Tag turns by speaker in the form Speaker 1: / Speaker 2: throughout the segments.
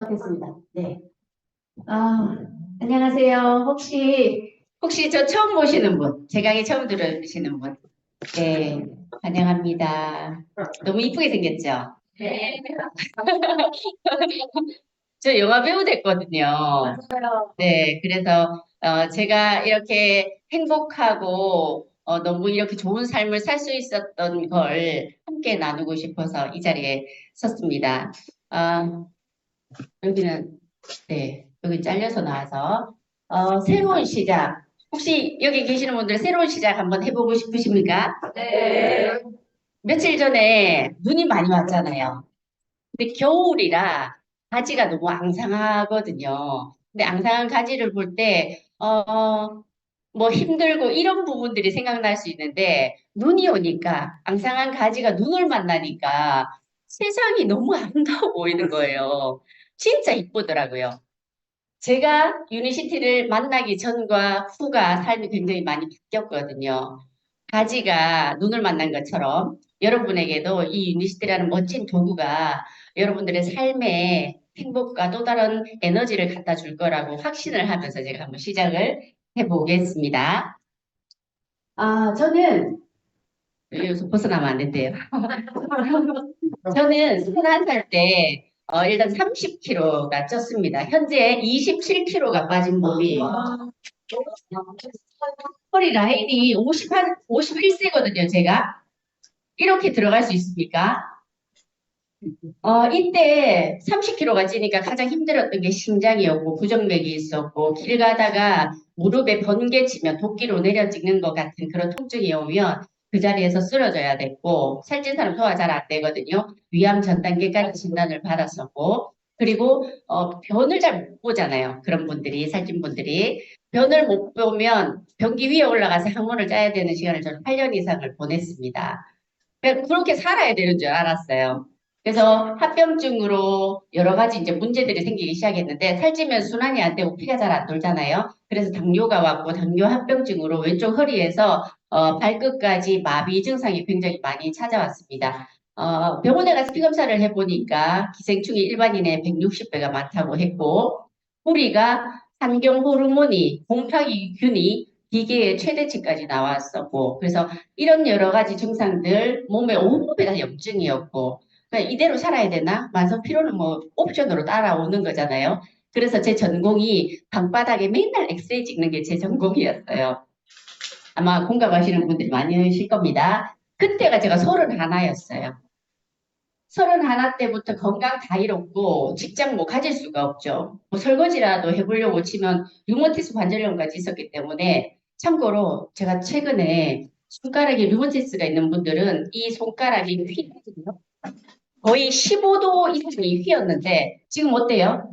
Speaker 1: 하겠습니다. 네. 아, 안녕하세요. 혹시 저 처음 보시는 분, 제 강의 처음 들으시는 분? 네, 환영합니다. 너무 이쁘게 생겼죠? 네. 저 영화 배우 됐거든요. 맞아요. 네, 그래서 제가 이렇게 행복하고 너무 이렇게 좋은 삶을 살 수 있었던 걸 함께 나누고 싶어서 이 자리에 섰습니다. 아, 여기는 네, 여기 잘려서 나와서 새로운 시작. 혹시 여기 계시는 분들 새로운 시작 한번 해보고 싶으십니까? 네. 며칠 전에 눈이 많이 왔잖아요. 근데 겨울이라 가지가 너무 앙상하거든요. 근데 앙상한 가지를 볼 때, 뭐 힘들고 이런 부분들이 생각날 수 있는데, 눈이 오니까, 앙상한 가지가 눈을 만나니까 세상이 너무 아름다워 보이는 거예요. 진짜 이쁘더라고요. 제가 유니시티를 만나기 전과 후가 삶이 굉장히 많이 바뀌었거든요. 가지가 눈을 만난 것처럼 여러분에게도 이 유니시티라는 멋진 도구가 여러분들의 삶에 행복과 또 다른 에너지를 갖다 줄 거라고 확신을 하면서 제가 한번 시작을 해보겠습니다. 저는 여기서 벗어나면 안 된대요. 저는 21살 때 일단 30kg가 쪘습니다. 현재 27kg가 빠진 몸이에요. 허리 라인이 51세거든요, 제가. 이렇게 들어갈 수 있습니까? 이때 30kg가 찌니까 가장 힘들었던 게 심장이었고, 부정맥이 있었고, 길 가다가 무릎에 번개 치면 도끼로 내려 찍는 것 같은 그런 통증이 오면 그 자리에서 쓰러져야 됐고, 살찐 사람 소화 잘 안 되거든요. 위암 전 단계까지 진단을 받았었고, 그리고, 변을 잘 못 보잖아요. 그런 분들이, 살찐 분들이. 변을 못 보면 변기 위에 올라가서 항문을 짜야 되는 시간을 저는 8년 이상을 보냈습니다. 그렇게 살아야 되는 줄 알았어요. 그래서 합병증으로 여러 가지 이제 문제들이 생기기 시작했는데 살찌면 순환이 안 되고 피가 잘 안 돌잖아요. 그래서 당뇨가 왔고 당뇨 합병증으로 왼쪽 허리에서 발끝까지 마비 증상이 굉장히 많이 찾아왔습니다. 병원에 가서 피 검사를 해보니까 기생충이 일반인의 160배가 많다고 했고 우리가 환경 호르몬이 곰팡이균이 기계의 최대치까지 나왔었고 그래서 이런 여러 가지 증상들 몸에 온몸에 다 염증이었고 그러니까 이대로 살아야 되나? 만성 피로는 뭐 옵션으로 따라오는 거잖아요. 그래서 제 전공이 방바닥에 맨날 엑스레이 찍는 게 제 전공이었어요. 아마 공감하시는 분들이 많으실 겁니다. 그때가 제가 31였어요. 31 때부터 건강 다 잃었고 직장 뭐 가질 수가 없죠. 뭐 설거지라도 해보려고 치면 류머티스 관절염까지 있었기 때문에 참고로 제가 최근에 손가락에 류머티스가 있는 분들은 이 손가락이 휘거든요. 거의 15도 이상이 휘었는데 지금 어때요?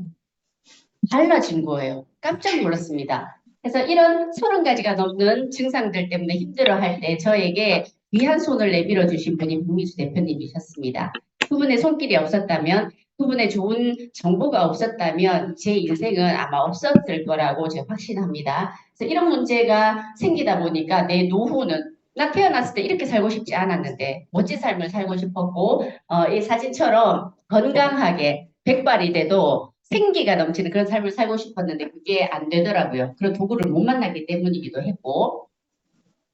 Speaker 1: 달라진 거예요. 깜짝 놀랐습니다. 그래서 이런 30가지가 넘는 증상들 때문에 힘들어할 때 저에게 귀한 손을 내밀어 주신 분이 박미수 대표님이셨습니다. 그분의 손길이 없었다면, 그분의 좋은 정보가 없었다면 제 인생은 아마 없었을 거라고 제가 확신합니다. 그래서 이런 문제가 생기다 보니까 내 노후는 나 태어났을 때 이렇게 살고 싶지 않았는데 멋진 삶을 살고 싶었고 이 사진처럼 건강하게 백발이 돼도 생기가 넘치는 그런 삶을 살고 싶었는데 그게 안 되더라고요. 그런 도구를 못 만나기 때문이기도 했고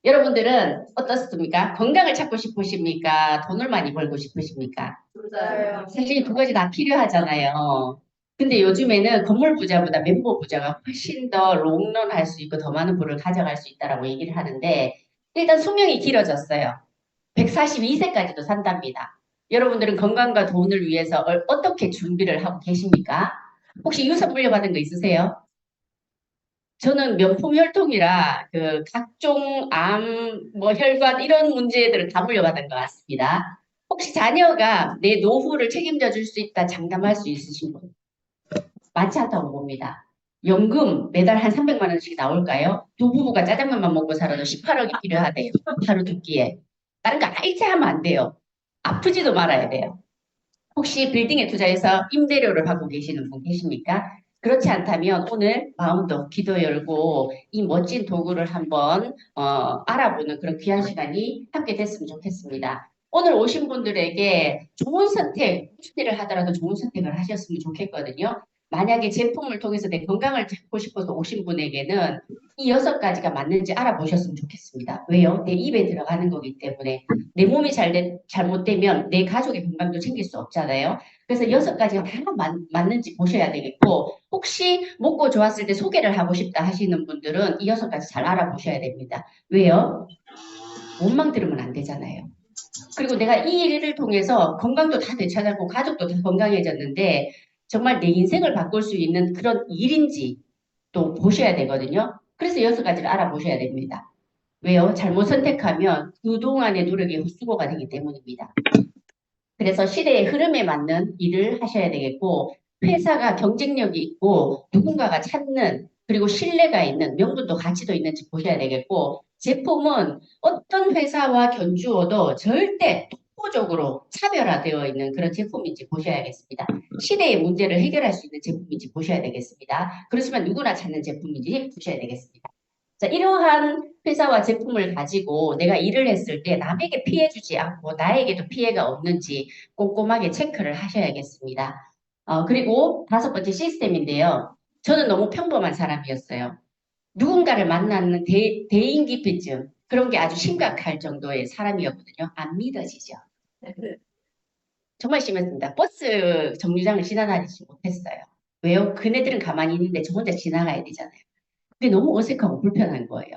Speaker 1: 여러분들은 어떻습니까? 건강을 찾고 싶으십니까? 돈을 많이 벌고 싶으십니까?
Speaker 2: 맞아요.
Speaker 1: 사실 이 두 가지 다 필요하잖아요. 근데 요즘에는 건물 부자보다 멤버 부자가 훨씬 더 롱런 할 수 있고 더 많은 부를 가져갈 수 있다라고 얘기를 하는데 일단 수명이 길어졌어요. 142세까지도 산답니다. 여러분들은 건강과 돈을 위해서 어떻게 준비를 하고 계십니까? 혹시 유산 물려받은 거 있으세요? 저는 명품 혈통이라 그 각종 암, 뭐 혈관 이런 문제들을 다 물려받은 것 같습니다. 혹시 자녀가 내 노후를 책임져 줄 수 있다 장담할 수 있으신 분? 많지 않다고 봅니다. 연금 매달 한 300만 원씩 나올까요? 두 부부가 짜장면만 먹고 살아도 18억이 필요하대요. 하루 두 끼에. 다른 거 일체 하면 안 돼요. 아프지도 말아야 돼요. 혹시 빌딩에 투자해서 임대료를 받고 계시는 분 계십니까? 그렇지 않다면 오늘 마음도 기도 열고 이 멋진 도구를 한번 알아보는 그런 귀한 시간이 함께 됐으면 좋겠습니다. 오늘 오신 분들에게 좋은 선택, 무슨 일을 하더라도 좋은 선택을 하셨으면 좋겠거든요. 만약에 제품을 통해서 내 건강을 찾고 싶어서 오신 분에게는 이 6가지가 맞는지 알아보셨으면 좋겠습니다. 왜요? 내 입에 들어가는 거기 때문에 내 몸이 잘못되면 내 가족의 건강도 챙길 수 없잖아요. 그래서 6가지가 다 맞는지 보셔야 되겠고 혹시 먹고 좋았을 때 소개를 하고 싶다 하시는 분들은 이 6가지 잘 알아보셔야 됩니다. 왜요? 원망 들으면 안 되잖아요. 그리고 내가 이 일을 통해서 건강도 다 되찾았고 가족도 다 건강해졌는데 정말 내 인생을 바꿀 수 있는 그런 일인지 또 보셔야 되거든요. 그래서 6가지를 알아보셔야 됩니다. 왜요? 잘못 선택하면 그동안의 노력이 헛수고가 되기 때문입니다. 그래서 시대의 흐름에 맞는 일을 하셔야 되겠고 회사가 경쟁력이 있고 누군가가 찾는 그리고 신뢰가 있는 명분도 가치도 있는지 보셔야 되겠고 제품은 어떤 회사와 견주어도 절대 독보적으로 차별화되어 있는 그런 제품인지 보셔야겠습니다. 시대의 문제를 해결할 수 있는 제품인지 보셔야 되겠습니다. 그렇지만 누구나 찾는 제품인지 보셔야 되겠습니다. 자, 이러한 회사와 제품을 가지고 내가 일을 했을 때 남에게 피해 주지 않고 나에게도 피해가 없는지 꼼꼼하게 체크를 하셔야겠습니다. 그리고 5번째 시스템인데요. 저는 너무 평범한 사람이었어요. 누군가를 만나는 대인기피증 그런 게 아주 심각할 정도의 사람이었거든요. 안 믿어지죠. 정말 심했습니다. 버스 정류장을 지나다니지 못했어요. 왜요? 그네들은 가만히 있는데 저 혼자 지나가야 되잖아요. 근데 너무 어색하고 불편한 거예요.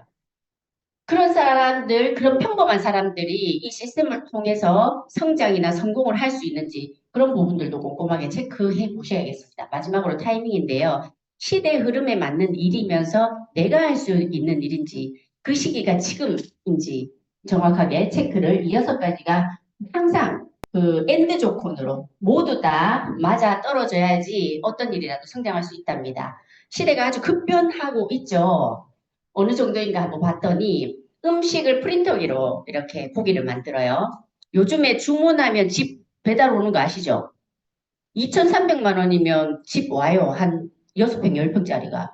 Speaker 1: 그런 사람들, 그런 평범한 사람들이 이 시스템을 통해서 성장이나 성공을 할 수 있는지 그런 부분들도 꼼꼼하게 체크해 보셔야겠습니다. 마지막으로 타이밍인데요. 시대 흐름에 맞는 일이면서 내가 할 수 있는 일인지 그 시기가 지금인지 정확하게 체크를 이 6가지가 항상 그 엔드 조건으로 모두 다 맞아 떨어져야지 어떤 일이라도 성장할 수 있답니다. 시대가 아주 급변하고 있죠. 어느 정도인가 한번 봤더니 음식을 프린터기로 이렇게 고기를 만들어요. 요즘에 주문하면 집 배달 오는 거 아시죠? 2,300만 원이면 집 와요. 한 6평, 10평짜리가.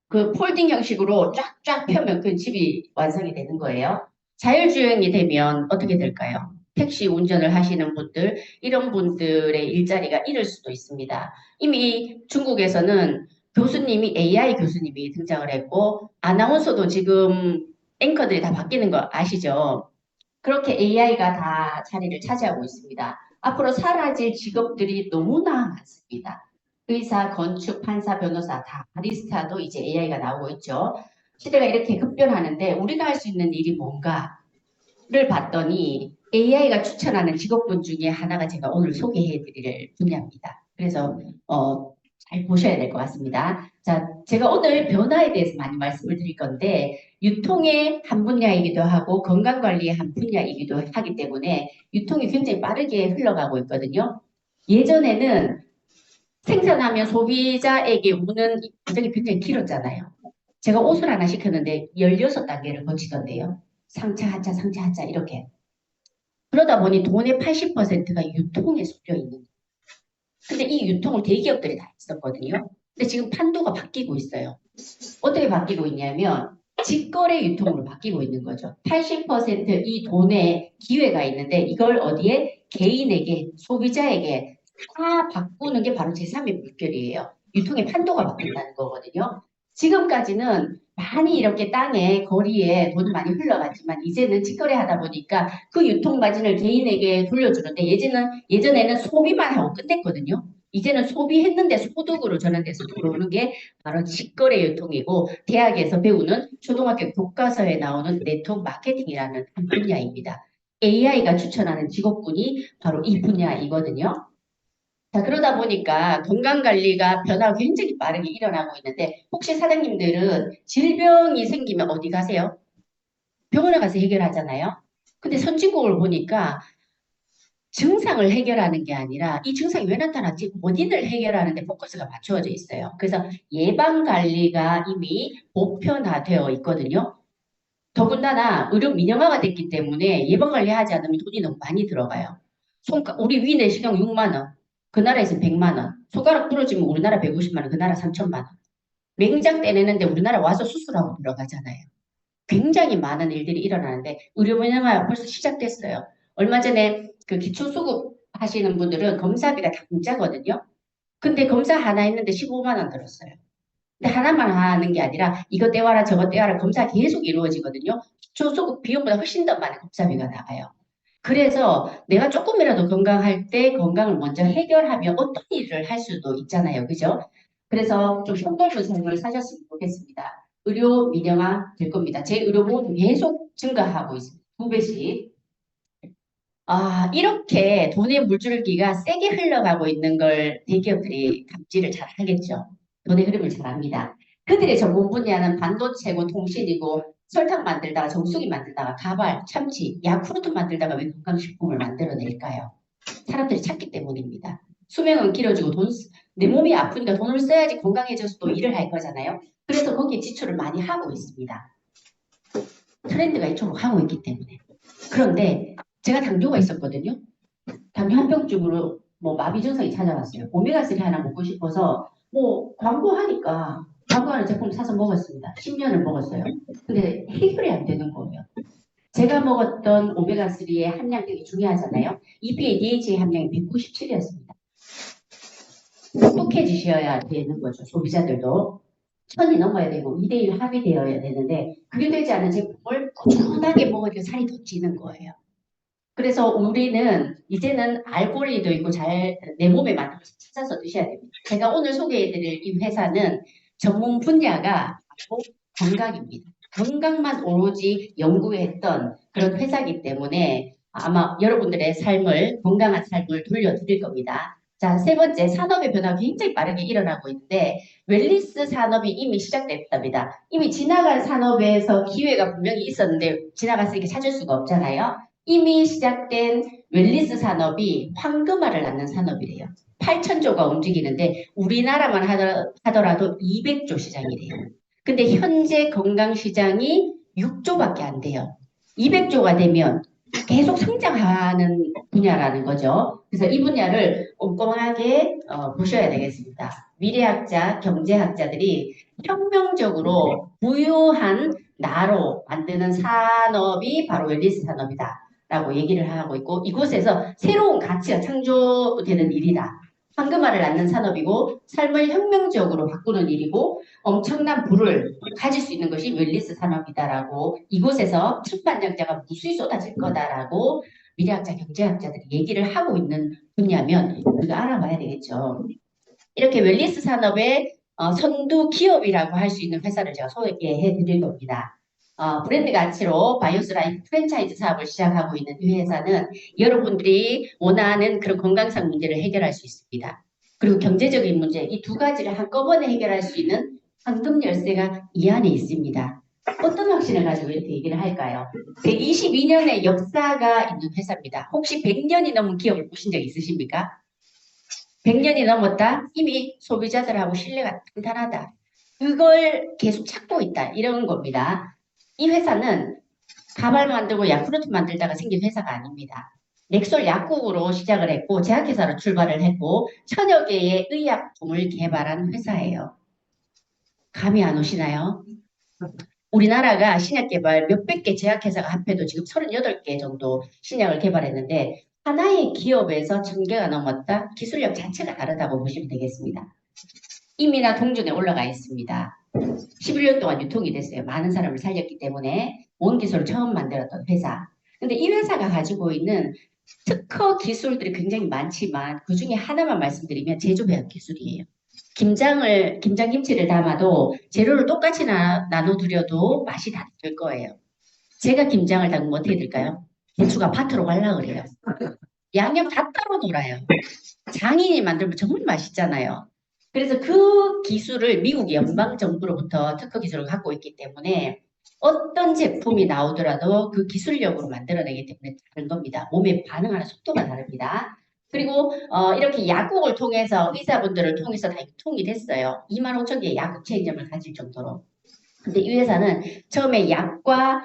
Speaker 1: 그 폴딩 형식으로 쫙쫙 펴면 그 집이 완성이 되는 거예요. 자율주행이 되면 어떻게 될까요? 택시 운전을 하시는 분들, 이런 분들의 일자리가 잃을 수도 있습니다. 이미 중국에서는 교수님이 AI 교수님이 등장을 했고, 아나운서도 지금 앵커들이 다 바뀌는 거 아시죠? 그렇게 AI가 다 자리를 차지하고 있습니다. 앞으로 사라질 직업들이 너무나 많습니다. 의사, 건축, 판사, 변호사, 다 바리스타도 이제 AI가 나오고 있죠. 시대가 이렇게 급변하는데 우리가 할 수 있는 일이 뭔가를 봤더니 AI가 추천하는 직업군 중에 하나가 제가 오늘 소개해 드릴 분야입니다. 그래서 잘 보셔야 될 것 같습니다. 자, 제가 오늘 변화에 대해서 많이 말씀을 드릴 건데 유통의 한 분야이기도 하고 건강관리의 한 분야이기도 하기 때문에 유통이 굉장히 빠르게 흘러가고 있거든요. 예전에는 생산하면 소비자에게 오는 과정이 굉장히 길었잖아요. 제가 옷을 하나 시켰는데 16단계를 거치던데요. 상차, 하차, 상차, 하차 이렇게. 그러다 보니 돈의 80%가 유통에 쏠려 있는 거예요. 근데 이 유통을 대기업들이 다 했었거든요. 근데 지금 판도가 바뀌고 있어요. 어떻게 바뀌고 있냐면 직거래 유통으로 바뀌고 있는 거죠. 80%이 돈에 기회가 있는데 이걸 어디에 개인에게 소비자에게 다 바꾸는 게 바로 제3의 물결이에요. 유통의 판도가 바뀐다는 거거든요. 지금까지는 많이 이렇게 땅에 거리에 돈이 많이 흘러갔지만 이제는 직거래 하다 보니까 그 유통 마진을 개인에게 돌려주는데 예전에는 소비만 하고 끝냈거든요. 이제는 소비했는데 소득으로 전환돼서 들어오는 게 바로 직거래 유통이고 대학에서 배우는 초등학교 교과서에 나오는 네트워크 마케팅이라는 한 분야입니다. AI가 추천하는 직업군이 바로 이 분야이거든요. 자, 그러다 보니까 건강관리가 변화가 굉장히 빠르게 일어나고 있는데 혹시 사장님들은 질병이 생기면 어디 가세요? 병원에 가서 해결하잖아요. 근데 선진국을 보니까 증상을 해결하는 게 아니라 이 증상이 왜 나타났지? 원인을 해결하는 데 포커스가 맞추어져 있어요. 그래서 예방관리가 이미 보편화되어 있거든요. 더군다나 의료 민영화가 됐기 때문에 예방관리하지 않으면 돈이 너무 많이 들어가요. 우리 위 내시경 6만 원, 그 나라에서 100만 원, 손가락 부러지면 우리나라 150만 원, 그 나라 3천만 원. 맹장 떼내는데 우리나라 와서 수술하고 들어가잖아요. 굉장히 많은 일들이 일어나는데 의료 민영화 벌써 시작됐어요. 얼마 전에 그 기초수급 하시는 분들은 검사비가 다 공짜거든요. 근데 검사 하나 했는데 15만 원 들었어요. 근데 하나만 하는 게 아니라 이거 떼와라 저거 떼와라 검사 계속 이루어지거든요. 기초소득 비용보다 훨씬 더 많은 검사비가 나가요. 그래서 내가 조금이라도 건강할 때 건강을 먼저 해결하면 어떤 일을 할 수도 있잖아요. 그죠? 그래서 좀 현골 삶을 사셨으면 좋겠습니다. 의료 민영화 될 겁니다. 제 의료보험은 계속 증가하고 있습니다. 2배씩. 이렇게 돈의 물줄기가 세게 흘러가고 있는 걸 대기업들이 감지를 잘 하겠죠. 돈의 흐름을 잘 압니다. 그들의 전문 분야는 반도체고 통신이고 설탕 만들다가 정수기 만들다가 가발, 참치, 야쿠르트 만들다가 왜 건강식품을 만들어낼까요? 사람들이 찾기 때문입니다. 수명은 길어지고 내 몸이 아프니까 돈을 써야지 건강해져서 또 일을 할 거잖아요. 그래서 거기에 지출을 많이 하고 있습니다. 트렌드가 이쪽으로 가고 있기 때문에. 그런데 제가 당뇨가 있었거든요. 당뇨 합병증으로 뭐 마비 증상이 찾아왔어요. 오메가3 하나 먹고 싶어서 뭐 광고하니까 광고하는 제품 사서 먹었습니다. 10년을 먹었어요. 근데 해결이 안 되는 거예요. 제가 먹었던 오메가3의 함량 되게 중요하잖아요. EPA, DHA 함량이 197이었습니다. 똑똑해지셔야 되는 거죠. 소비자들도. 1000이 넘어야 되고 2대1 합의되어야 되는데 그게 되지 않은 제품을 꾸준하게 먹으니까 살이 더 찌는 거예요. 그래서 우리는 이제는 알코올도 있고 잘 내 몸에 맞는 것을 찾아서 드셔야 됩니다. 제가 오늘 소개해드릴 이 회사는 전문 분야가 바로 건강입니다. 건강만 오로지 연구했던 그런 회사이기 때문에 아마 여러분들의 삶을 건강한 삶을 돌려드릴 겁니다. 자, 세 번째 산업의 변화가 굉장히 빠르게 일어나고 있는데 웰니스 산업이 이미 시작됐답니다. 이미 지나간 산업에서 기회가 분명히 있었는데 지나갔으니까 찾을 수가 없잖아요. 이미 시작된 웰니스 산업이 황금알을 낳는 산업이래요. 8천조가 움직이는데 우리나라만 하더라도 200조 시장이래요. 근데 현재 건강시장이 6조밖에 안 돼요. 200조가 되면 계속 성장하는 분야라는 거죠. 그래서 이 분야를 꼼꼼하게 보셔야 되겠습니다. 미래학자, 경제학자들이 혁명적으로 부유한 나로 만드는 산업이 바로 웰니스 산업이다. 라고 얘기를 하고 있고 이곳에서 새로운 가치가 창조되는 일이다. 황금알을 낳는 산업이고 삶을 혁명적으로 바꾸는 일이고 엄청난 부를 가질 수 있는 것이 웰니스 산업이다라고 이곳에서 천만장자가 무수히 쏟아질 거다라고 미래학자, 경제학자들이 얘기를 하고 있는 분야면 우리가 알아봐야 되겠죠. 이렇게 웰니스 산업의 선두 기업이라고 할 수 있는 회사를 제가 소개해 드릴 겁니다. 브랜드 가치로 바이오스 라이프 프랜차이즈 사업을 시작하고 있는 이 회사는 여러분들이 원하는 그런 건강상 문제를 해결할 수 있습니다. 그리고 경제적인 문제, 이 두 가지를 한꺼번에 해결할 수 있는 황금 열쇠가 이 안에 있습니다. 어떤 확신을 가지고 이렇게 얘기를 할까요? 122년의 역사가 있는 회사입니다. 혹시 100년이 넘은 기업을 보신 적 있으십니까? 100년이 넘었다? 이미 소비자들하고 신뢰가 탄탄하다. 그걸 계속 찾고 있다. 이런 겁니다. 이 회사는 가발 만들고 야쿠르트 만들다가 생긴 회사가 아닙니다. 넥솔 약국으로 시작을 했고 제약회사로 출발을 했고 천여 개의 의약품을 개발한 회사예요. 감이 안 오시나요? 우리나라가 신약 개발 몇백 개 제약회사가 합해도 지금 38개 정도 신약을 개발했는데 하나의 기업에서 1000개가 넘었다? 기술력 자체가 다르다고 보시면 되겠습니다. 임이나 동전에 올라가 있습니다. 11년 동안 유통이 됐어요. 많은 사람을 살렸기 때문에 원기술을 처음 만들었던 회사. 근데 이 회사가 가지고 있는 특허 기술들이 굉장히 많지만 그 중에 하나만 말씀드리면 제조배합 기술이에요. 김장김치를 담아도 재료를 똑같이 나눠드려도 맛이 다를 거예요. 제가 김장을 담으면 어떻게 될까요? 대추가 밭으로 갈라 그래요. 양념 다 따로 놀아요. 장인이 만들면 정말 맛있잖아요. 그래서 그 기술을 미국 연방정부로부터 특허 기술을 갖고 있기 때문에 어떤 제품이 나오더라도 그 기술력으로 만들어내기 때문에 다른 겁니다. 몸에 반응하는 속도가 다릅니다. 그리고 이렇게 약국을 통해서 의사분들을 통해서 다 유통이 됐어요. 2만 5천 개의 약국 체인점을 가질 정도로. 근데 이 회사는 처음에 약과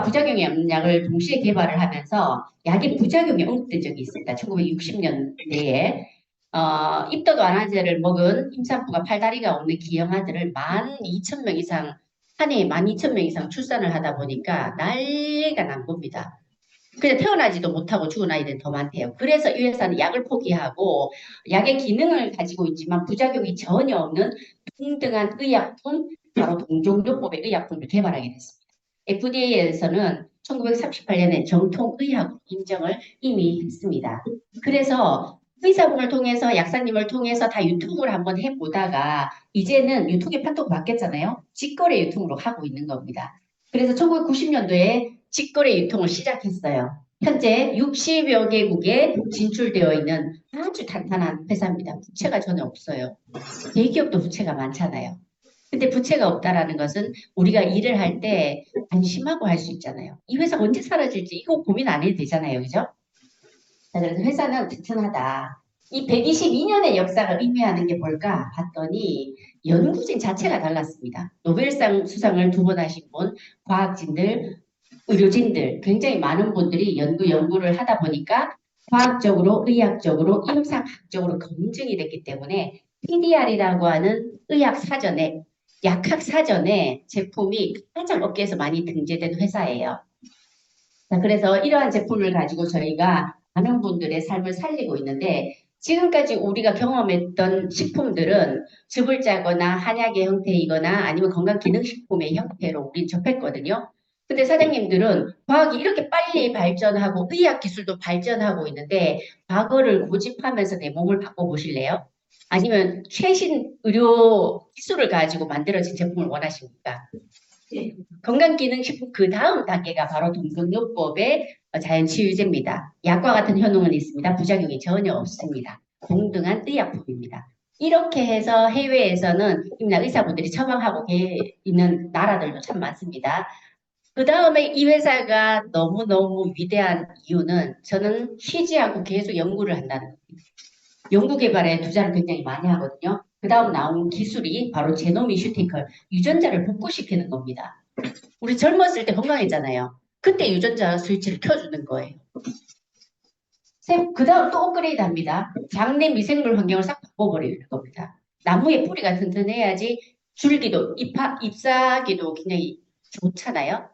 Speaker 1: 부작용이 없는 약을 동시에 개발을 하면서 약의 부작용이 언급된 적이 있습니다. 1960년대에 입도도 안화제를 먹은 임산부가 팔다리가 없는 기형아들을 12,000명 이상 한 해에 12,000명 이상 출산을 하다 보니까 난리가 난 겁니다. 그냥 태어나지도 못하고 죽은 아이들이 더 많대요. 그래서 이 회사는 약을 포기하고 약의 기능을 가지고 있지만 부작용이 전혀 없는 동등한 의약품, 바로 동종요법의 의약품을 개발하게 됐습니다. FDA에서는 1938년에 정통의학으로 인정을 이미 했습니다. 그래서 의사분을 통해서 약사님을 통해서 다 유통을 한번 해보다가 이제는 유통의 판도가 바뀌었잖아요. 직거래 유통으로 하고 있는 겁니다. 그래서 1990년도에 직거래 유통을 시작했어요. 현재 60여 개국에 진출되어 있는 아주 탄탄한 회사입니다. 부채가 전혀 없어요. 대기업도 부채가 많잖아요. 근데 부채가 없다라는 것은 우리가 일을 할 때 안심하고 할 수 있잖아요. 이 회사가 언제 사라질지 이거 고민 안 해도 되잖아요. 그죠? 자, 그래서 회사는 튼튼하다. 이 122년의 역사가 의미하는 게 뭘까 봤더니 연구진 자체가 달랐습니다. 노벨상 수상을 두 번 하신 분, 과학진들, 의료진들, 굉장히 많은 분들이 연구를 하다 보니까 과학적으로, 의학적으로, 임상학적으로 검증이 됐기 때문에 PDR이라고 하는 의학 사전에, 약학 사전에 제품이 가장 업계에서 많이 등재된 회사예요. 자, 그래서 이러한 제품을 가지고 저희가 많은 분들의 삶을 살리고 있는데 지금까지 우리가 경험했던 식품들은 즙을 짜거나 한약의 형태이거나 아니면 건강기능식품의 형태로 우린 접했거든요. 근데 사장님들은 과학이 이렇게 빨리 발전하고 의학 기술도 발전하고 있는데 과거를 고집하면서 내 몸을 바꿔보실래요? 아니면 최신 의료 기술을 가지고 만들어진 제품을 원하십니까? 건강기능식품 그 다음 단계가 바로 동종요법의 자연치유제입니다. 약과 같은 효능은 있습니다. 부작용이 전혀 없습니다. 동등한 의약품입니다. 이렇게 해서 해외에서는 이나 의사분들이 처방하고 있는 나라들도 참 많습니다. 그 다음에 이 회사가 너무너무 위대한 이유는 저는 쉬지 않고 계속 연구를 한다는 겁니다. 연구 개발에 투자를 굉장히 많이 하거든요. 그 다음 나온 기술이 바로 제노미 슈티컬, 유전자를 복구시키는 겁니다. 우리 젊었을 때 건강했잖아요. 그때 유전자 스위치를 켜주는 거예요. 그 다음 또 업그레이드 합니다. 장내 미생물 환경을 싹 바꿔버리는 겁니다. 나무의 뿌리가 튼튼해야지 줄기도, 잎사귀도 굉장히 좋잖아요.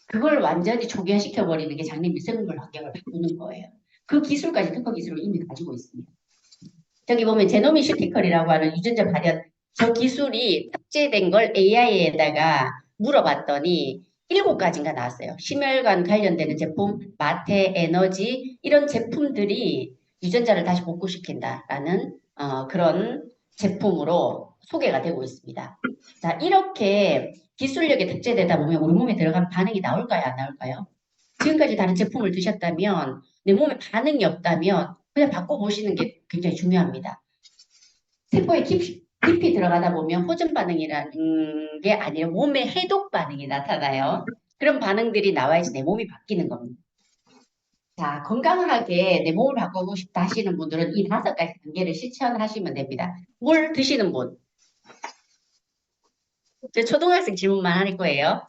Speaker 1: 그걸 완전히 초기화시켜버리는 게 장내 미생물 환경을 바꾸는 거예요. 그 기술까지 특허 기술을 이미 가지고 있습니다. 저기 보면 제노미 슈티컬이라고 하는 유전자 발현, 저 기술이 탑재된 걸 AI에다가 물어봤더니 7가지인가 나왔어요. 심혈관 관련되는 제품, 마테, 에너지 이런 제품들이 유전자를 다시 복구시킨다라는 그런 제품으로 소개가 되고 있습니다. 자, 이렇게 기술력이 탑재되다 보면 우리 몸에 들어간 반응이 나올까요? 안 나올까요? 지금까지 다른 제품을 드셨다면 내 몸에 반응이 없다면 그냥 바꿔보시는 게 굉장히 중요합니다. 세포에 깊이 들어가다 보면 호전 반응이라는 게 아니라 몸의 해독 반응이 나타나요. 그런 반응들이 나와야지 내 몸이 바뀌는 겁니다. 자, 건강하게 내 몸을 바꾸고 싶다 하시는 분들은 이 5가지 단계를 실천하시면 됩니다. 물 드시는 분. 제 초등학생 질문만 할 거예요.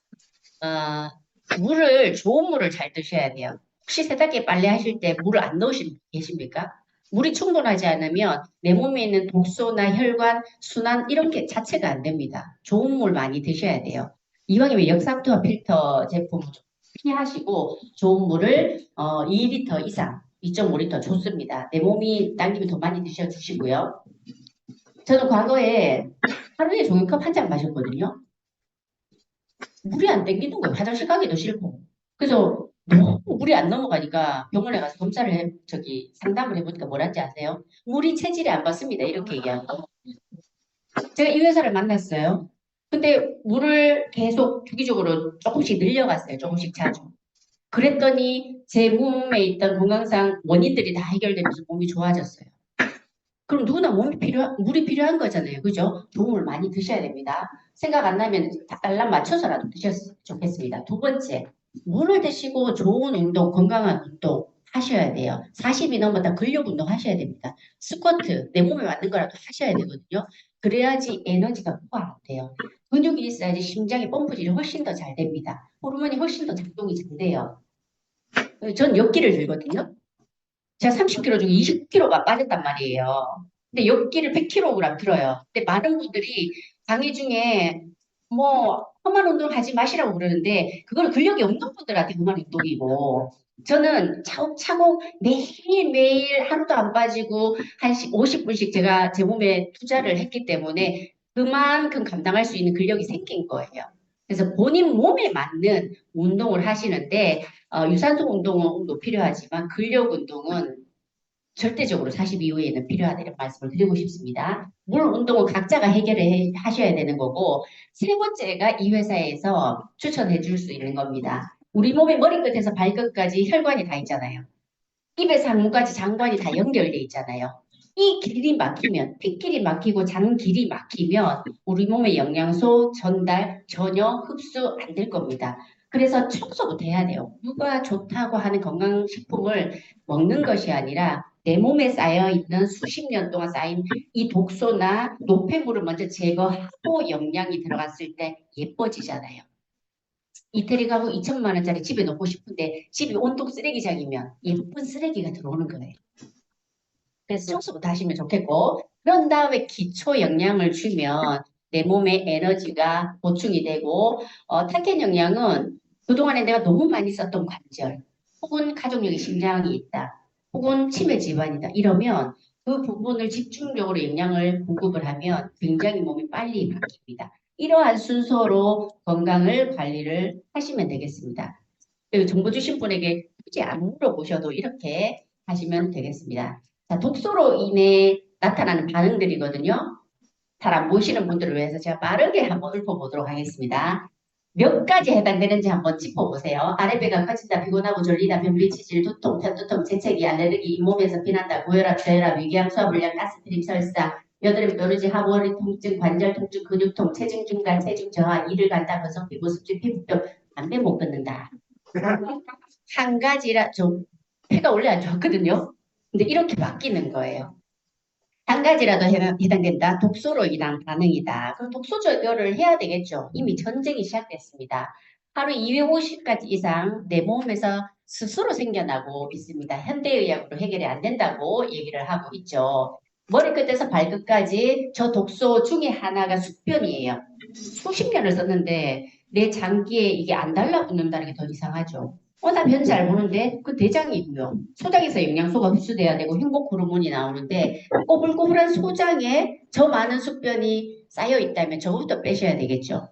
Speaker 1: 좋은 물을 잘 드셔야 돼요. 혹시 세탁기 빨래 하실 때 물을 안 넣으시는 분 계십니까? 물이 충분하지 않으면 내 몸에 있는 독소나 혈관, 순환 이런 게 자체가 안 됩니다. 좋은 물 많이 드셔야 돼요. 이왕이면 역삼투와 필터 제품 좀 피하시고 좋은 물을 2리터 이상, 2.5리터 좋습니다. 내 몸이 당기면 더 많이 드셔주시고요. 저는 과거에 하루에 종이컵 한 잔 마셨거든요. 물이 안 땡기는 거예요. 화장실 가기도 싫고. 그래서 너무 물이 안 넘어가니까 병원에 가서 상담을 해보니까 뭐라는지 아세요? 물이 체질이 안 받습니다. 이렇게 얘기하는 거. 제가 이 회사를 만났어요. 근데 물을 계속 주기적으로 조금씩 늘려갔어요. 조금씩 자주. 그랬더니 제 몸에 있던 건강상 원인들이 다 해결되면서 몸이 좋아졌어요. 그럼 누구나 물이 필요한 거잖아요. 그죠? 좋은 물 많이 드셔야 됩니다. 생각 안 나면 알람 맞춰서라도 드셨으면 좋겠습니다. 두 번째, 물을 드시고 좋은 운동, 건강한 운동 하셔야 돼요. 40이 넘었다 근력 운동 하셔야 됩니다. 스쿼트, 내 몸에 맞는 거라도 하셔야 되거든요. 그래야지 에너지가 포화 돼요. 근육이 있어야지 심장의 펌프질이 훨씬 더 잘 됩니다. 호르몬이 훨씬 더 작동이 잘 돼요. 전 엽기를 들거든요. 제가 30kg 중에 20kg가 빠졌단 말이에요. 근데 엽기를 100kg 들어요. 근데 많은 분들이 강의 중에 뭐 험한 운동 하지 마시라고 그러는데 그거는 근력이 없는 분들한테 험한 운동이고 저는 차곡차곡 매일매일 하루도 안 빠지고 한 50분씩 제가 제 몸에 투자를 했기 때문에 그만큼 감당할 수 있는 근력이 생긴 거예요. 그래서 본인 몸에 맞는 운동을 하시는데 유산소 운동은 필요하지만 근력 운동은 절대적으로 40 이후에는 필요하다 이런 말씀을 드리고 싶습니다. 물 운동은 각자가 하셔야 되는 거고 세 번째가 이 회사에서 추천해 줄 수 있는 겁니다. 우리 몸의 머리끝에서 발끝까지 혈관이 다 있잖아요. 입에서 항문까지 장관이 다 연결돼 있잖아요. 이 길이 막히면 핏길이 막히고 장 길이 막히면 우리 몸의 영양소 전달 전혀 흡수 안 될 겁니다. 그래서 청소부터 해야 돼요. 누가 좋다고 하는 건강식품을 먹는 것이 아니라 내 몸에 쌓여 있는 수십 년 동안 쌓인 이 독소나 노폐물을 먼저 제거하고 영양이 들어갔을 때 예뻐지잖아요. 이태리 가구 2천만 원짜리 집에 놓고 싶은데 집이 온통 쓰레기장이면 예쁜 쓰레기가 들어오는 거예요. 그래서 청소부터 하시면 좋겠고 그런 다음에 기초 영양을 주면 내 몸에 에너지가 보충이 되고 탄탄 영양은 그동안에 내가 너무 많이 썼던 관절 혹은 가족력의 심장이 있다 혹은 치매 질환이다 이러면 그 부분을 집중적으로 영양을 공급을 하면 굉장히 몸이 빨리 바뀝니다. 이러한 순서로 건강을 관리를 하시면 되겠습니다. 그리고 정보 주신 분에게 굳이 안 물어보셔도 이렇게 하시면 되겠습니다. 자, 독소로 인해 나타나는 반응들이거든요. 잘 안 보이시는 분들을 위해서 제가 빠르게 한번 읊어보도록 하겠습니다. 몇 가지 해당되는지 한번 짚어보세요. 아랫배가 커진다, 피곤하고 졸리다, 변비, 치질, 두통, 편두통, 재채기, 알레르기, 잇몸에서 피난다, 고혈압, 저혈압, 위궤양, 소화불량, 가스트림, 설사, 여드름, 뾰루지, 하부허리 통증, 관절 통증, 근육통, 체중 증가, 체중 저하, 이를 간다, 거성, 피부습진, 피부병, 담배 못 끊는다. 한 가지라 좀 폐가 원래 안 좋았거든요. 근데 이렇게 바뀌는 거예요. 한 가지라도 해당된다. 독소로 인한 반응이다. 그럼 독소 제거를 해야 되겠죠. 이미 전쟁이 시작됐습니다. 하루 250가지 이상 내 몸에서 스스로 생겨나고 있습니다. 현대의학으로 해결이 안 된다고 얘기를 하고 있죠. 머리끝에서 발끝까지 저 독소 중에 하나가 숙변이에요. 수십 년을 썼는데 내 장기에 이게 안 달라붙는다는 게 더 이상하죠. 나 변 잘 보는데 그 대장이고요. 소장에서 영양소가 흡수돼야 되고 행복 호르몬이 나오는데 꼬불꼬불한 소장에 저 많은 숙변이 쌓여 있다면 저거부터 빼셔야 되겠죠.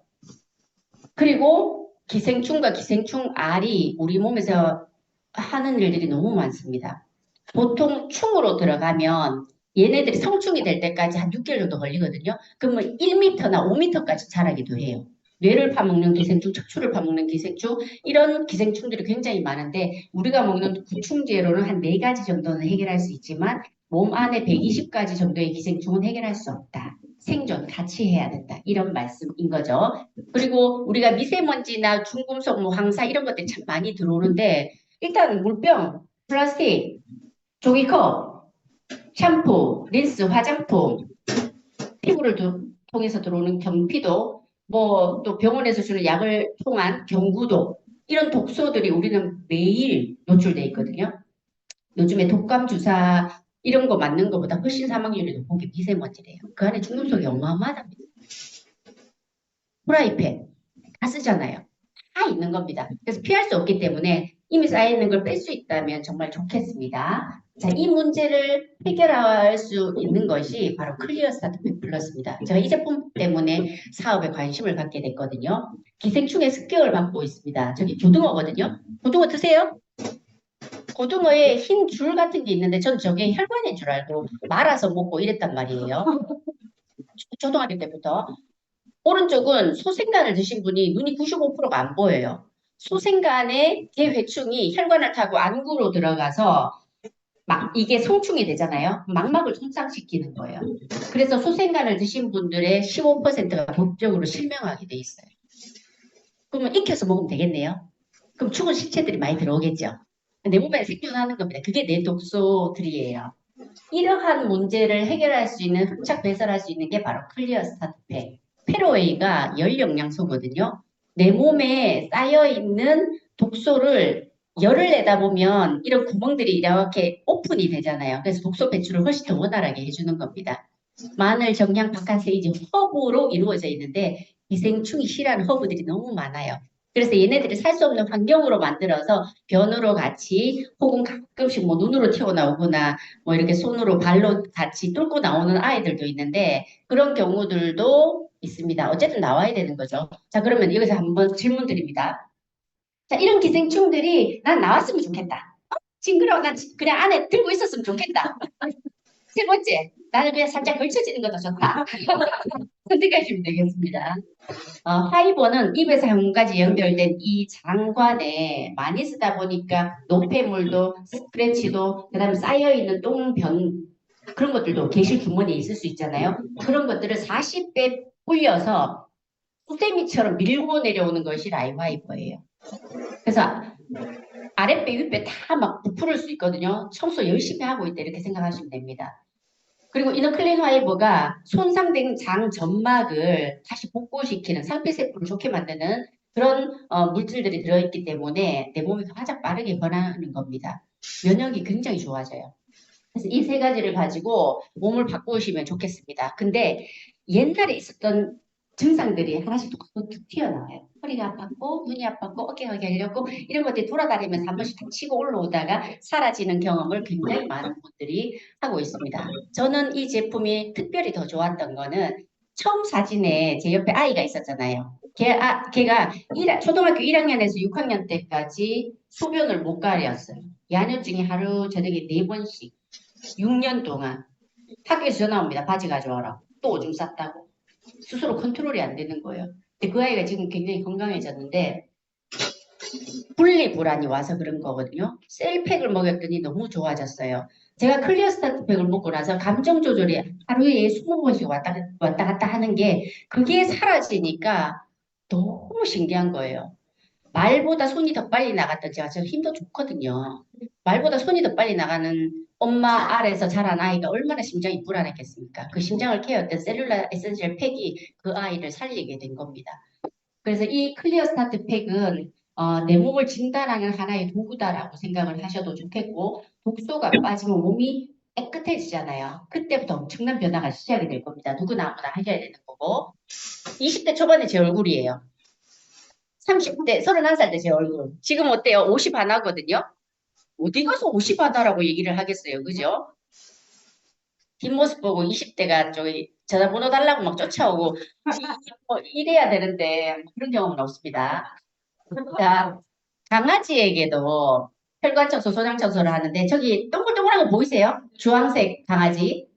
Speaker 1: 그리고 기생충과 기생충 알이 우리 몸에서 하는 일들이 너무 많습니다. 보통 충으로 들어가면 얘네들이 성충이 될 때까지 한 6개월 정도 걸리거든요. 그러면 1m나 5m까지 자라기도 해요. 뇌를 파먹는 기생충, 척추를 파먹는 기생충, 이런 기생충들이 굉장히 많은데 우리가 먹는 구충제로는 한 4가지 정도는 해결할 수 있지만 몸 안에 120가지 정도의 기생충은 해결할 수 없다. 생존 같이 해야 된다. 이런 말씀인 거죠. 그리고 우리가 미세먼지나 중금속, 뭐 황사 이런 것들이 참 많이 들어오는데 일단 물병, 플라스틱, 종이컵, 샴푸, 린스, 화장품, 피부를 통해서 들어오는 경피도, 뭐 또 병원에서 주는 약을 통한 경구도 이런 독소들이 우리는 매일 노출돼 있거든요. 요즘에 독감 주사 이런 거 맞는 것보다 훨씬 사망률이 높은 게 미세먼지래요. 그 안에 중금속이 어마어마합니다. 프라이팬 다 쓰잖아요. 다 있는 겁니다. 그래서 피할 수 없기 때문에 이미 쌓여있는 걸 뺄 수 있다면 정말 좋겠습니다. 자, 이 문제를 해결할 수 있는 것이 바로 클리어 스타트 팩 플러스입니다. 제가 이 제품 때문에 사업에 관심을 갖게 됐거든요. 기생충의 습격을 받고 있습니다. 저기 고등어거든요. 고등어 드세요? 고등어에 흰 줄 같은 게 있는데 전 저게 혈관인 줄 알고 말아서 먹고 이랬단 말이에요. 초등학교 때부터. 오른쪽은 소생간을 드신 분이 눈이 95%가 안 보여요. 소생간의 대회충이 혈관을 타고 안구로 들어가서 막 이게 성충이 되잖아요. 망막을 손상시키는 거예요. 그래서 소생간을 드신 분들의 15%가 법적으로 실명하게 돼 있어요. 그러면 익혀서 먹으면 되겠네요. 그럼 죽은 시체들이 많이 들어오겠죠. 내 몸에 생존하는 겁니다. 그게 내 독소들이에요. 이러한 문제를 해결할 수 있는 흡착 배설할 수 있는 게 바로 클리어 스타트팩. 페로웨이가 열 영양소거든요. 내 몸에 쌓여 있는 독소를 열을 내다 보면 이런 구멍들이 이렇게 오픈이 되잖아요. 그래서 독소 배출을 훨씬 더 원활하게 해주는 겁니다. 마늘, 정향, 박하세이지 허브로 이루어져 있는데 기생충이 싫어하는 허브들이 너무 많아요. 그래서 얘네들이 살 수 없는 환경으로 만들어서 변으로 같이 혹은 가끔씩 뭐 눈으로 튀어나오거나 뭐 이렇게 손으로 발로 같이 뚫고 나오는 아이들도 있는데 그런 경우들도 있습니다. 어쨌든 나와야 되는 거죠. 자, 그러면 여기서 한번 질문 드립니다. 자, 이런 기생충들이 난 나왔으면 좋겠다. 징그러워. 난 그냥 안에 들고 있었으면 좋겠다. 세 번째, 나는 그냥 살짝 걸쳐지는 것도 좋다. 선택하시면 되겠습니다. 하이버는 입에서 혀까지 연결된 이 장관에 많이 쓰다 보니까 노폐물도 스크래치도 그다음에 쌓여있는 똥변 그런 것들도 게실 주머니에 있을 수 있잖아요. 그런 것들을 40배 불려서 수세미처럼 밀고 내려오는 것이 라이브하이버예요. 그래서 아랫배 윗배 다 막 부풀을 수 있거든요. 청소 열심히 하고 있다 이렇게 생각하시면 됩니다. 그리고 이너클린 화이버가 손상된 장 점막을 다시 복구시키는 상피세포를 좋게 만드는 그런 물질들이 들어있기 때문에 내 몸이 가장 빠르게 변하는 겁니다. 면역이 굉장히 좋아져요. 그래서 이 세 가지를 가지고 몸을 바꾸시면 좋겠습니다. 근데 옛날에 있었던 증상들이 하나씩 툭툭 튀어나와요. 허리가 아팠고, 눈이 아팠고, 어깨가 결렸고, 이런 것들이 돌아다니면서 한 번씩 탁 치고 올라오다가 사라지는 경험을 굉장히 많은 분들이 하고 있습니다. 저는 이 제품이 특별히 더 좋았던 거는 처음 사진에 제 옆에 아이가 있었잖아요. 걔가 초등학교 1학년에서 6학년 때까지 소변을 못 가렸어요. 야뇨증이 하루 저녁에 4번씩 6년 동안 학교에서 전화 옵니다. 바지 가져와라. 또 오줌 쌌다고. 스스로 컨트롤이 안 되는 거예요. 근데 그 아이가 지금 굉장히 건강해졌는데 분리불안이 와서 그런 거거든요. 셀팩을 먹였더니 너무 좋아졌어요. 제가 클리어 스타트 팩을 먹고 나서 감정 조절이 하루에 20번씩 왔다 갔다 하는 게 그게 사라지니까 너무 신기한 거예요. 말보다 손이 더 빨리 나갔던 제가 저 힘도 좋거든요. 말보다 손이 더 빨리 나가는 엄마 알에서 자란 아이가 얼마나 심장이 불안했겠습니까? 그 심장을 케어했던 셀룰라 에센셜 팩이 그 아이를 살리게 된 겁니다. 그래서 이 클리어 스타트 팩은 내 몸을 진단하는 하나의 도구다라고 생각을 하셔도 좋겠고 독소가 빠지면 몸이 깨끗해지잖아요. 그때부터 엄청난 변화가 시작이 될 겁니다. 누구나 아무나 하셔야 되는 거고 20대 초반에 제 얼굴이에요. 30대, 31살 때 제 얼굴. 지금 어때요? 50 안 하거든요? 어디 가서 50 하다라고 얘기를 하겠어요. 그죠? 뒷모습 보고 20대가 저기 전화번호 달라고 막 쫓아오고 이래야 되는데 그런 경험은 없습니다. 자, 강아지에게도 혈관 청소, 소장 청소를 하는데 저기 동글동글한 거 보이세요? 주황색 강아지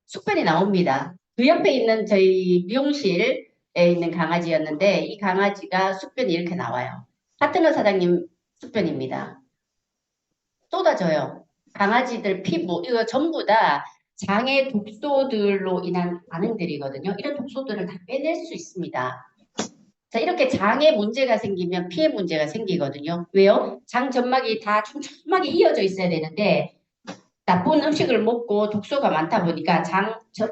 Speaker 1: 숙변이 나옵니다. 그 옆에 있는 저희 미용실에 있는 강아지였는데 이 강아지가 숙변이 이렇게 나와요. 파트너 사장님 숙변입니다. 쏟아져요. 강아지들 피부 이거 전부 다 장의 독소들로 인한 반응들이거든요. 이런 독소들을 다 빼낼 수 있습니다. 자, 이렇게 장에 문제가 생기면 피해 문제가 생기거든요. 왜요? 장 점막이 다 촘촘하게 이어져 있어야 되는데 나쁜 음식을 먹고 독소가 많다 보니까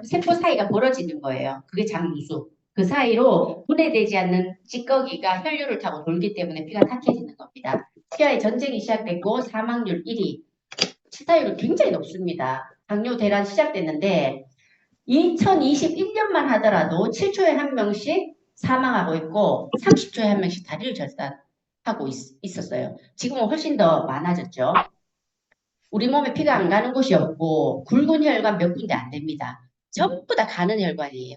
Speaker 1: 세포 사이가 벌어지는 거예요. 그게 장누수. 그 사이로 분해되지 않는 찌꺼기가 혈류를 타고 돌기 때문에 피가 탁해지는 겁니다. 피하의 전쟁이 시작됐고 사망률 1위, 치사율은 굉장히 높습니다. 당뇨 대란 시작됐는데 2021년만 하더라도 7초에 한 명씩 사망하고 있고 30초에 한 명씩 다리를 절단하고 있었어요. 지금은 훨씬 더 많아졌죠. 우리 몸에 피가 안 가는 곳이 없고 굵은 혈관 몇 군데 안 됩니다. 전부 다 가는 혈관이에요.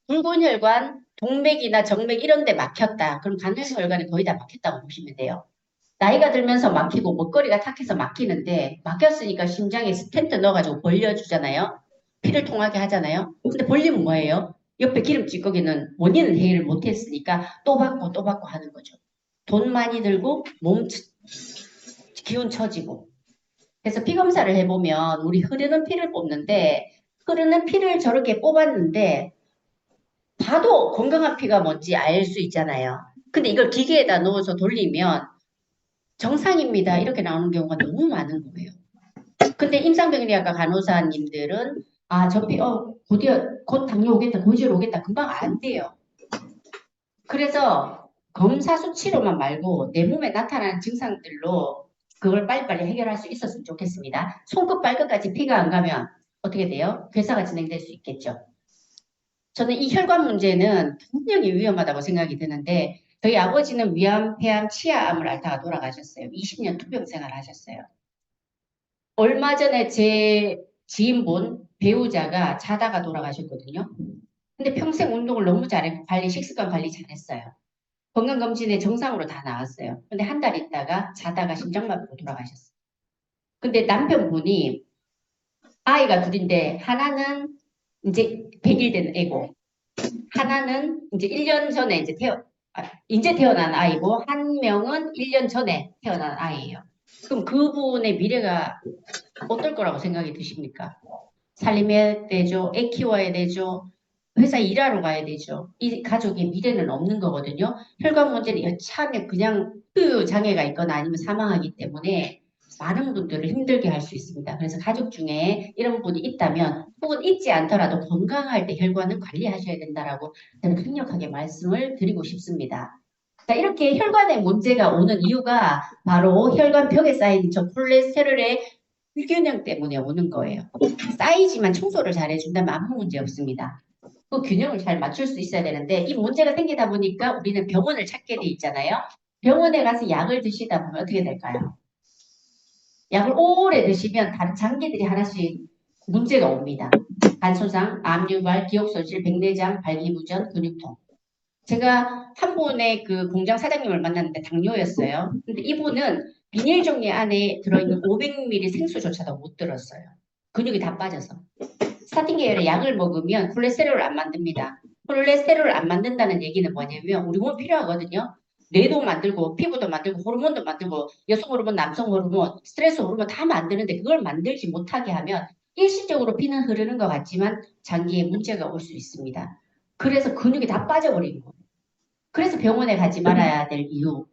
Speaker 1: 굵은 혈관, 동맥이나 정맥 이런 데 막혔다. 그럼 가는 혈관이 거의 다 막혔다고 보시면 돼요. 나이가 들면서 막히고 먹거리가 탁해서 막히는데 막혔으니까 심장에 스텐트 넣어가지고 벌려주잖아요. 피를 통하게 하잖아요. 근데 벌리면 뭐예요? 옆에 기름 찌꺼기는 원인은 해결을 못했으니까 또 받고 또 받고 하는 거죠. 돈 많이 들고 몸 기운 처지고. 그래서 피 검사를 해보면 우리 흐르는 피를 뽑는데 흐르는 피를 저렇게 뽑았는데 봐도 건강한 피가 뭔지 알 수 있잖아요. 근데 이걸 기계에다 넣어서 돌리면 정상입니다. 이렇게 나오는 경우가 너무 많은 거예요. 근데 임상병리학과 간호사님들은 저 피, 곧 당뇨 오겠다, 고지혈 오겠다. 금방 안 돼요. 그래서 검사 수치로만 말고 내 몸에 나타나는 증상들로 그걸 빨리빨리 해결할 수 있었으면 좋겠습니다. 손끝 발끝까지 피가 안 가면 어떻게 돼요? 괴사가 진행될 수 있겠죠. 저는 이 혈관 문제는 굉장히 위험하다고 생각이 드는데 저희 아버지는 위암, 폐암, 치아암을 앓다가 돌아가셨어요. 20년 투병 생활하셨어요. 얼마 전에 제 지인분 배우자가 자다가 돌아가셨거든요. 근데 평생 운동을 너무 잘했고 식습관 관리 잘했어요. 건강검진에 정상으로 다 나왔어요. 근데 한 달 있다가 자다가 심장마비로 돌아가셨어요. 근데 남편분이 아이가 둘인데 하나는 이제 100일 된 애고 하나는 이제 1년 전에 이제 태어난 아이고 한 명은 1년 전에 태어난 아이예요. 그럼 그분의 미래가 어떨 거라고 생각이 드십니까? 살림해야 되죠. 애 키워야 되죠. 회사 일하러 가야 되죠. 이 가족의 미래는 없는 거거든요. 혈관 문제는 여차하면 그냥 그 장애가 있거나 아니면 사망하기 때문에 많은 분들을 힘들게 할 수 있습니다. 그래서 가족 중에 이런 분이 있다면 혹은 있지 않더라도 건강할 때 혈관을 관리하셔야 된다라고 저는 강력하게 말씀을 드리고 싶습니다. 자, 이렇게 혈관에 문제가 오는 이유가 바로 혈관벽에 쌓인 저 콜레스테롤의 불균형 때문에 오는 거예요. 쌓이지만 청소를 잘 해준다면 아무 문제 없습니다. 그 균형을 잘 맞출 수 있어야 되는데 이 문제가 생기다 보니까 우리는 병원을 찾게 돼 있잖아요. 병원에 가서 약을 드시다 보면 어떻게 될까요? 약을 오래 드시면 다른 장기들이 하나씩 문제가 옵니다. 간소상, 암유발, 기억소실, 백내장, 발기부전, 근육통. 제가 한 분의 그 공장 사장님을 만났는데 당뇨였어요. 근데 이분은 비닐 종이 안에 들어있는 500ml 생수조차도 못 들었어요. 근육이 다 빠져서. 스타틴 계열의 약을 먹으면 콜레스테롤을 안 만듭니다. 콜레스테롤을 안 만든다는 얘기는 뭐냐면 우리 몸에 필요하거든요. 뇌도 만들고 피부도 만들고 호르몬도 만들고 여성 호르몬, 남성 호르몬, 스트레스 호르몬 다 만드는데 그걸 만들지 못하게 하면 일시적으로 피는 흐르는 것 같지만 장기에 문제가 올 수 있습니다. 그래서 근육이 다 빠져버리는 거예요. 그래서 병원에 가지 말아야 될 이유.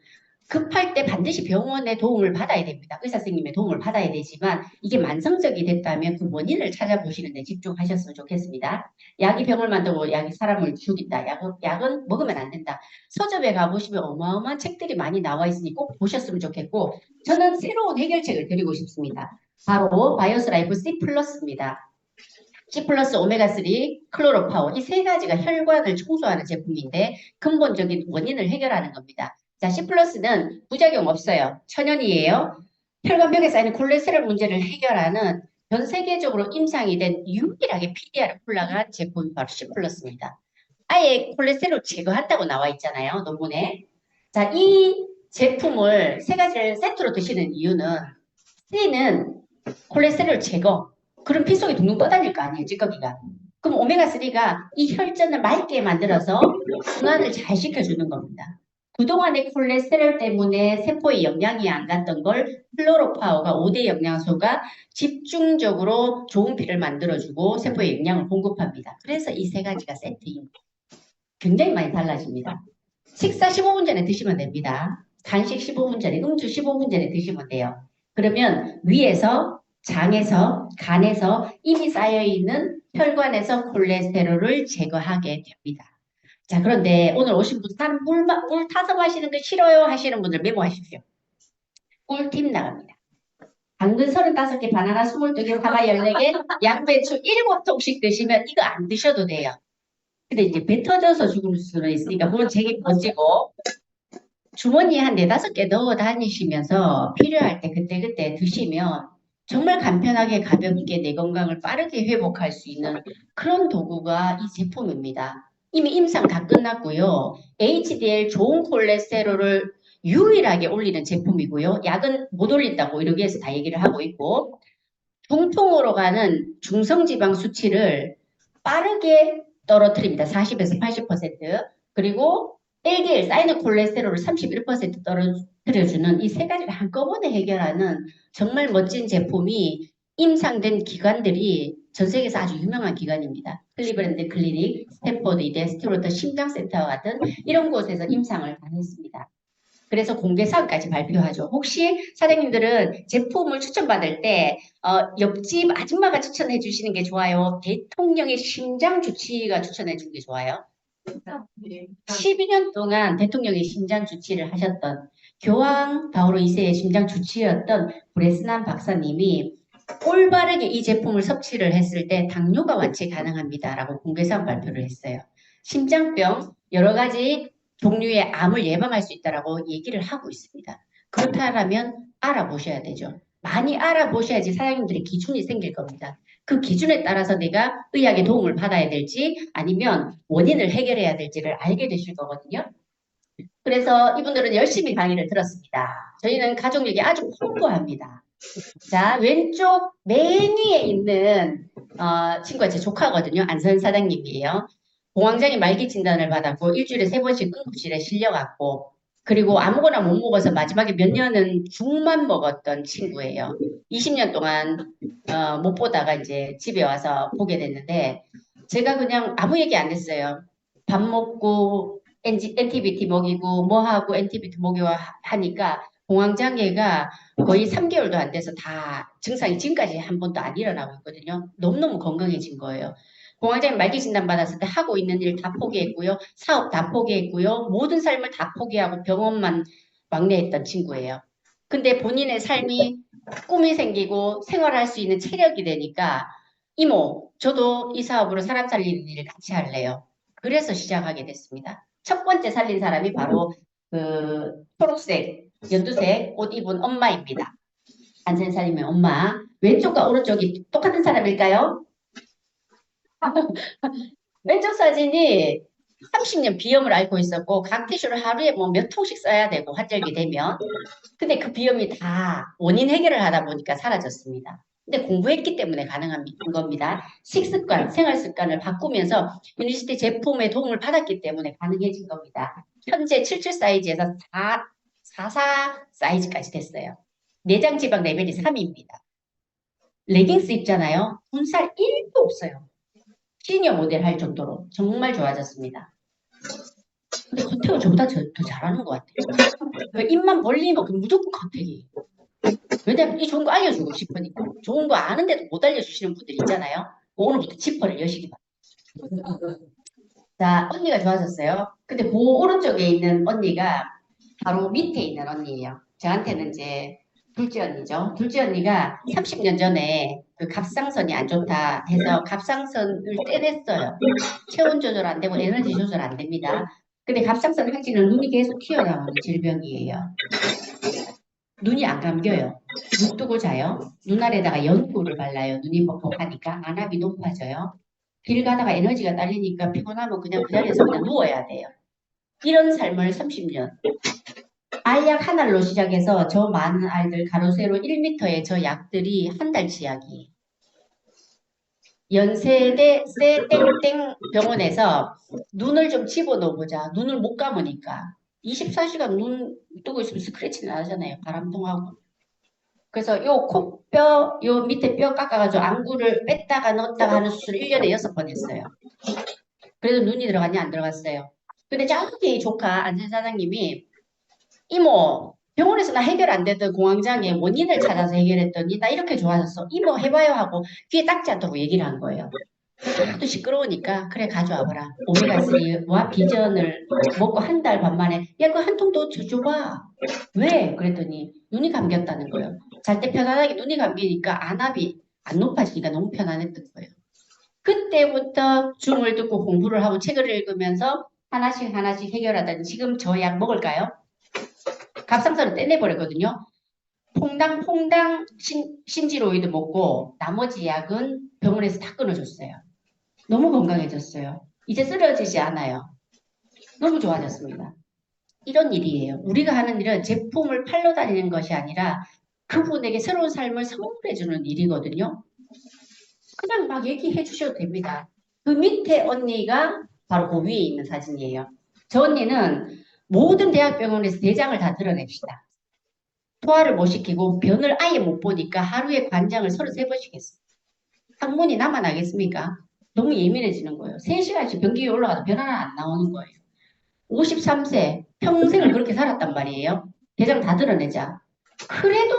Speaker 1: 급할 때 반드시 병원의 도움을 받아야 됩니다. 의사 선생님의 도움을 받아야 되지만 이게 만성적이 됐다면 그 원인을 찾아보시는 데 집중하셨으면 좋겠습니다. 약이 병을 만들고 약이 사람을 죽인다. 약은 먹으면 안 된다. 서점에 가보시면 어마어마한 책들이 많이 나와 있으니 꼭 보셨으면 좋겠고 저는 새로운 해결책을 드리고 싶습니다. 바로 바이오스 라이프 C 플러스입니다. C 플러스 오메가3 클로로파워 이 세 가지가 혈관을 청소하는 제품인데 근본적인 원인을 해결하는 겁니다. 자, C 플러스는 부작용 없어요. 천연이에요. 혈관벽에 쌓이는 콜레스테롤 문제를 해결하는 전 세계적으로 임상이 된 유일하게 PDR을 올라간 제품이 바로 C 플러스입니다. 아예 콜레스테롤 제거한다고 나와 있잖아요. 논문에. 자, 이 제품을 세 가지를 세트로 드시는 이유는 C는 콜레스테롤 제거. 그럼 피 속에 둥둥 떠다닐 거 아니에요, 찌꺼기가. 그럼 오메가3가 이 혈전을 맑게 만들어서 순환을 잘 시켜주는 겁니다. 그동안의 콜레스테롤 때문에 세포에 영향이 안 갔던 걸 플로로파워가 5대 영양소가 집중적으로 좋은 피를 만들어주고 세포에 영양을 공급합니다. 그래서 이 세 가지가 세트입니다. 굉장히 많이 달라집니다. 식사 15분 전에 드시면 됩니다. 간식 15분 전에, 음주 15분 전에 드시면 돼요. 그러면 위에서, 장에서, 간에서 이미 쌓여있는 혈관에서 콜레스테롤을 제거하게 됩니다. 자, 그런데 오늘 오신 분, 나는 물 타서 마시는 거 싫어요 하시는 분들 메모하십시오. 꿀팁 나갑니다. 당근 35개, 바나나 22개, 사과 14개, 양배추 7통씩 드시면 이거 안 드셔도 돼요. 근데 이제 배 터져서 죽을 수는 있으니까 그건 책임 건지고 주머니에 한 4~5개 넣어 다니시면서 필요할 때 그때그때 드시면 정말 간편하게 가볍게 내 건강을 빠르게 회복할 수 있는 그런 도구가 이 제품입니다. 이미 임상 다 끝났고요. HDL 좋은 콜레스테롤을 유일하게 올리는 제품이고요. 약은 못 올린다고 이러기에서 다 얘기를 하고 있고 중통으로 가는 중성지방 수치를 빠르게 떨어뜨립니다. 40에서 80%. 그리고 LDL 쌓이는 콜레스테롤을 31% 떨어뜨려주는 이 세 가지를 한꺼번에 해결하는 정말 멋진 제품이 임상된 기관들이 전 세계에서 아주 유명한 기관입니다. 클리브랜드 클리닉, 스탠포드 의대, 스튜어트 심장센터와 같은 이런 곳에서 임상을 다 했습니다. 그래서 공개 사항까지 발표하죠. 혹시 사장님들은 제품을 추천받을 때 옆집 아줌마가 추천해 주시는 게 좋아요? 대통령의 심장 주치의가 추천해 주는 게 좋아요? 12년 동안 대통령의 심장 주치의를 하셨던 교황 바오로 2세의 심장 주치의였던 브레스난 박사님이 올바르게 이 제품을 섭취를 했을 때 당뇨가 완치 가능합니다라고 공개사항 발표를 했어요. 심장병 여러 가지 종류의 암을 예방할 수 있다라고 얘기를 하고 있습니다. 그렇다면 알아보셔야 되죠. 많이 알아보셔야지 사장님들의 기준이 생길 겁니다. 그 기준에 따라서 내가 의학의 도움을 받아야 될지 아니면 원인을 해결해야 될지를 알게 되실 거거든요. 그래서 이분들은 열심히 강의를 들었습니다. 저희는 가족력이 아주 풍부합니다. 자, 왼쪽 맨 위에 있는 친구가 제 조카거든요. 안선 사장님이에요. 공황장애 말기 진단을 받았고 일주일에 3번씩 응급실에 실려갔고 그리고 아무거나 못 먹어서 마지막에 몇 년은 죽만 먹었던 친구예요. 20년 동안 못 보다가 이제 집에 와서 보게 됐는데 제가 그냥 아무 얘기 안 했어요. 밥 먹고 엔티비티 먹이고 뭐 하고 엔티비티 먹이고 하니까 공황장애가 거의 3개월도 안 돼서 다 증상이 지금까지 한 번도 안 일어나고 있거든요. 너무너무 건강해진 거예요. 공황장애 말기 진단 받았을 때 하고 있는 일 다 포기했고요. 사업 다 포기했고요. 모든 삶을 다 포기하고 병원만 왕래했던 친구예요. 근데 본인의 삶이 꿈이 생기고 생활할 수 있는 체력이 되니까 이모, 저도 이 사업으로 사람 살리는 일을 같이 할래요. 그래서 시작하게 됐습니다. 첫 번째 살린 사람이 바로 그 초록색, 연두색 옷 입은 엄마입니다. 안센사님의 엄마. 왼쪽과 오른쪽이 똑같은 사람일까요? 왼쪽 사진이 30년 비염을 앓고 있었고 각 티슈를 하루에 뭐 몇 통씩 써야 되고 환절기 되면 근데 그 비염이 다 원인 해결을 하다 보니까 사라졌습니다. 근데 공부했기 때문에 가능한 겁니다. 식습관, 생활 습관을 바꾸면서 유니시티 제품의 도움을 받았기 때문에 가능해진 겁니다. 현재 77 사이즈에서 44 사이즈까지 됐어요. 내장 지방 레벨이 3입니다. 레깅스 입잖아요. 군살 1도 없어요. 시니어 모델 할 정도로 정말 좋아졌습니다. 근데 컨택은 저보다 더 잘하는 것 같아요. 그 입만 벌리면 그 무조건 컨택이. 왜냐면 이 좋은 거 알려주고 싶으니까. 좋은 거 아는데도 못 알려주시는 분들 있잖아요. 오늘부터 지퍼를 여시기 바랍니다. 자, 언니가 좋아졌어요. 근데 그 오른쪽에 있는 언니가 바로 밑에 있는 언니예요. 저한테는 이제 둘째 언니죠. 둘째 언니가 30년 전에 그 갑상선이 안 좋다 해서 갑상선을 떼냈어요. 체온 조절 안 되고 에너지 조절 안 됩니다. 근데 갑상선 항진은 눈이 계속 튀어나오는 질병이에요. 눈이 안 감겨요. 눈 뜨고 자요. 눈 아래다가 연고를 발라요. 눈이 뻑뻑하니까 안압이 높아져요. 길 가다가 에너지가 딸리니까 피곤하면 그냥 그 자리에서 그냥 누워야 돼요. 이런 삶을 30년. 알약 한 알로 시작해서 저 많은 아이들 가로 세로 1m의 저 약들이 한 달치 약이에요. 연세대 쎄땡땡 병원에서 눈을 좀 집어넣어보자. 눈을 못 감으니까. 24시간 눈 뜨고 있으면 스크래치 나잖아요. 바람 통하고. 그래서 요 코뼈, 요 밑에 뼈 깎아가지고 안구를 뺐다가 넣었다가 하는 수술을 1년에 6번 했어요. 그래도 눈이 들어갔냐? 안 들어갔어요. 근데 저기 조카 안전 사장님이 이모 병원에서 나 해결 안 되던 공황장애 원인을 찾아서 해결했더니 나 이렇게 좋아졌어. 이모 해봐요 하고 귀에 닦지 않도록 얘기를 한 거예요. 하도 시끄러우니까 그래 가져와봐라. 오메가3와 비전을 먹고 한 달 반 만에 야 그거 한 통 더 줘봐. 왜? 그랬더니 눈이 감겼다는 거예요. 잘 때 편안하게 눈이 감기니까 안압이 안 높아지니까 너무 편안했던 거예요. 그때부터 줌을 듣고 공부를 하고 책을 읽으면서 하나씩 하나씩 해결하다니 지금 저 약 먹을까요? 갑상선을 떼내버렸거든요. 퐁당퐁당 신지로이드 먹고 나머지 약은 병원에서 다 끊어줬어요. 너무 건강해졌어요. 이제 쓰러지지 않아요. 너무 좋아졌습니다. 이런 일이에요. 우리가 하는 일은 제품을 팔러 다니는 것이 아니라 그분에게 새로운 삶을 선물해주는 일이거든요. 그냥 막 얘기해 주셔도 됩니다. 그 밑에 언니가 바로 그 위에 있는 사진이에요. 저 언니는 모든 대학병원에서 대장을 다 드러냅시다. 소화를 못 시키고 변을 아예 못 보니까 하루에 관장을 33번씩 했어요. 학문이 나만 하겠습니까? 너무 예민해지는 거예요. 3시간씩 변기에 올라가도 변 하나 안 나오는 거예요. 53세 평생을 그렇게 살았단 말이에요. 대장 다 드러내자. 그래도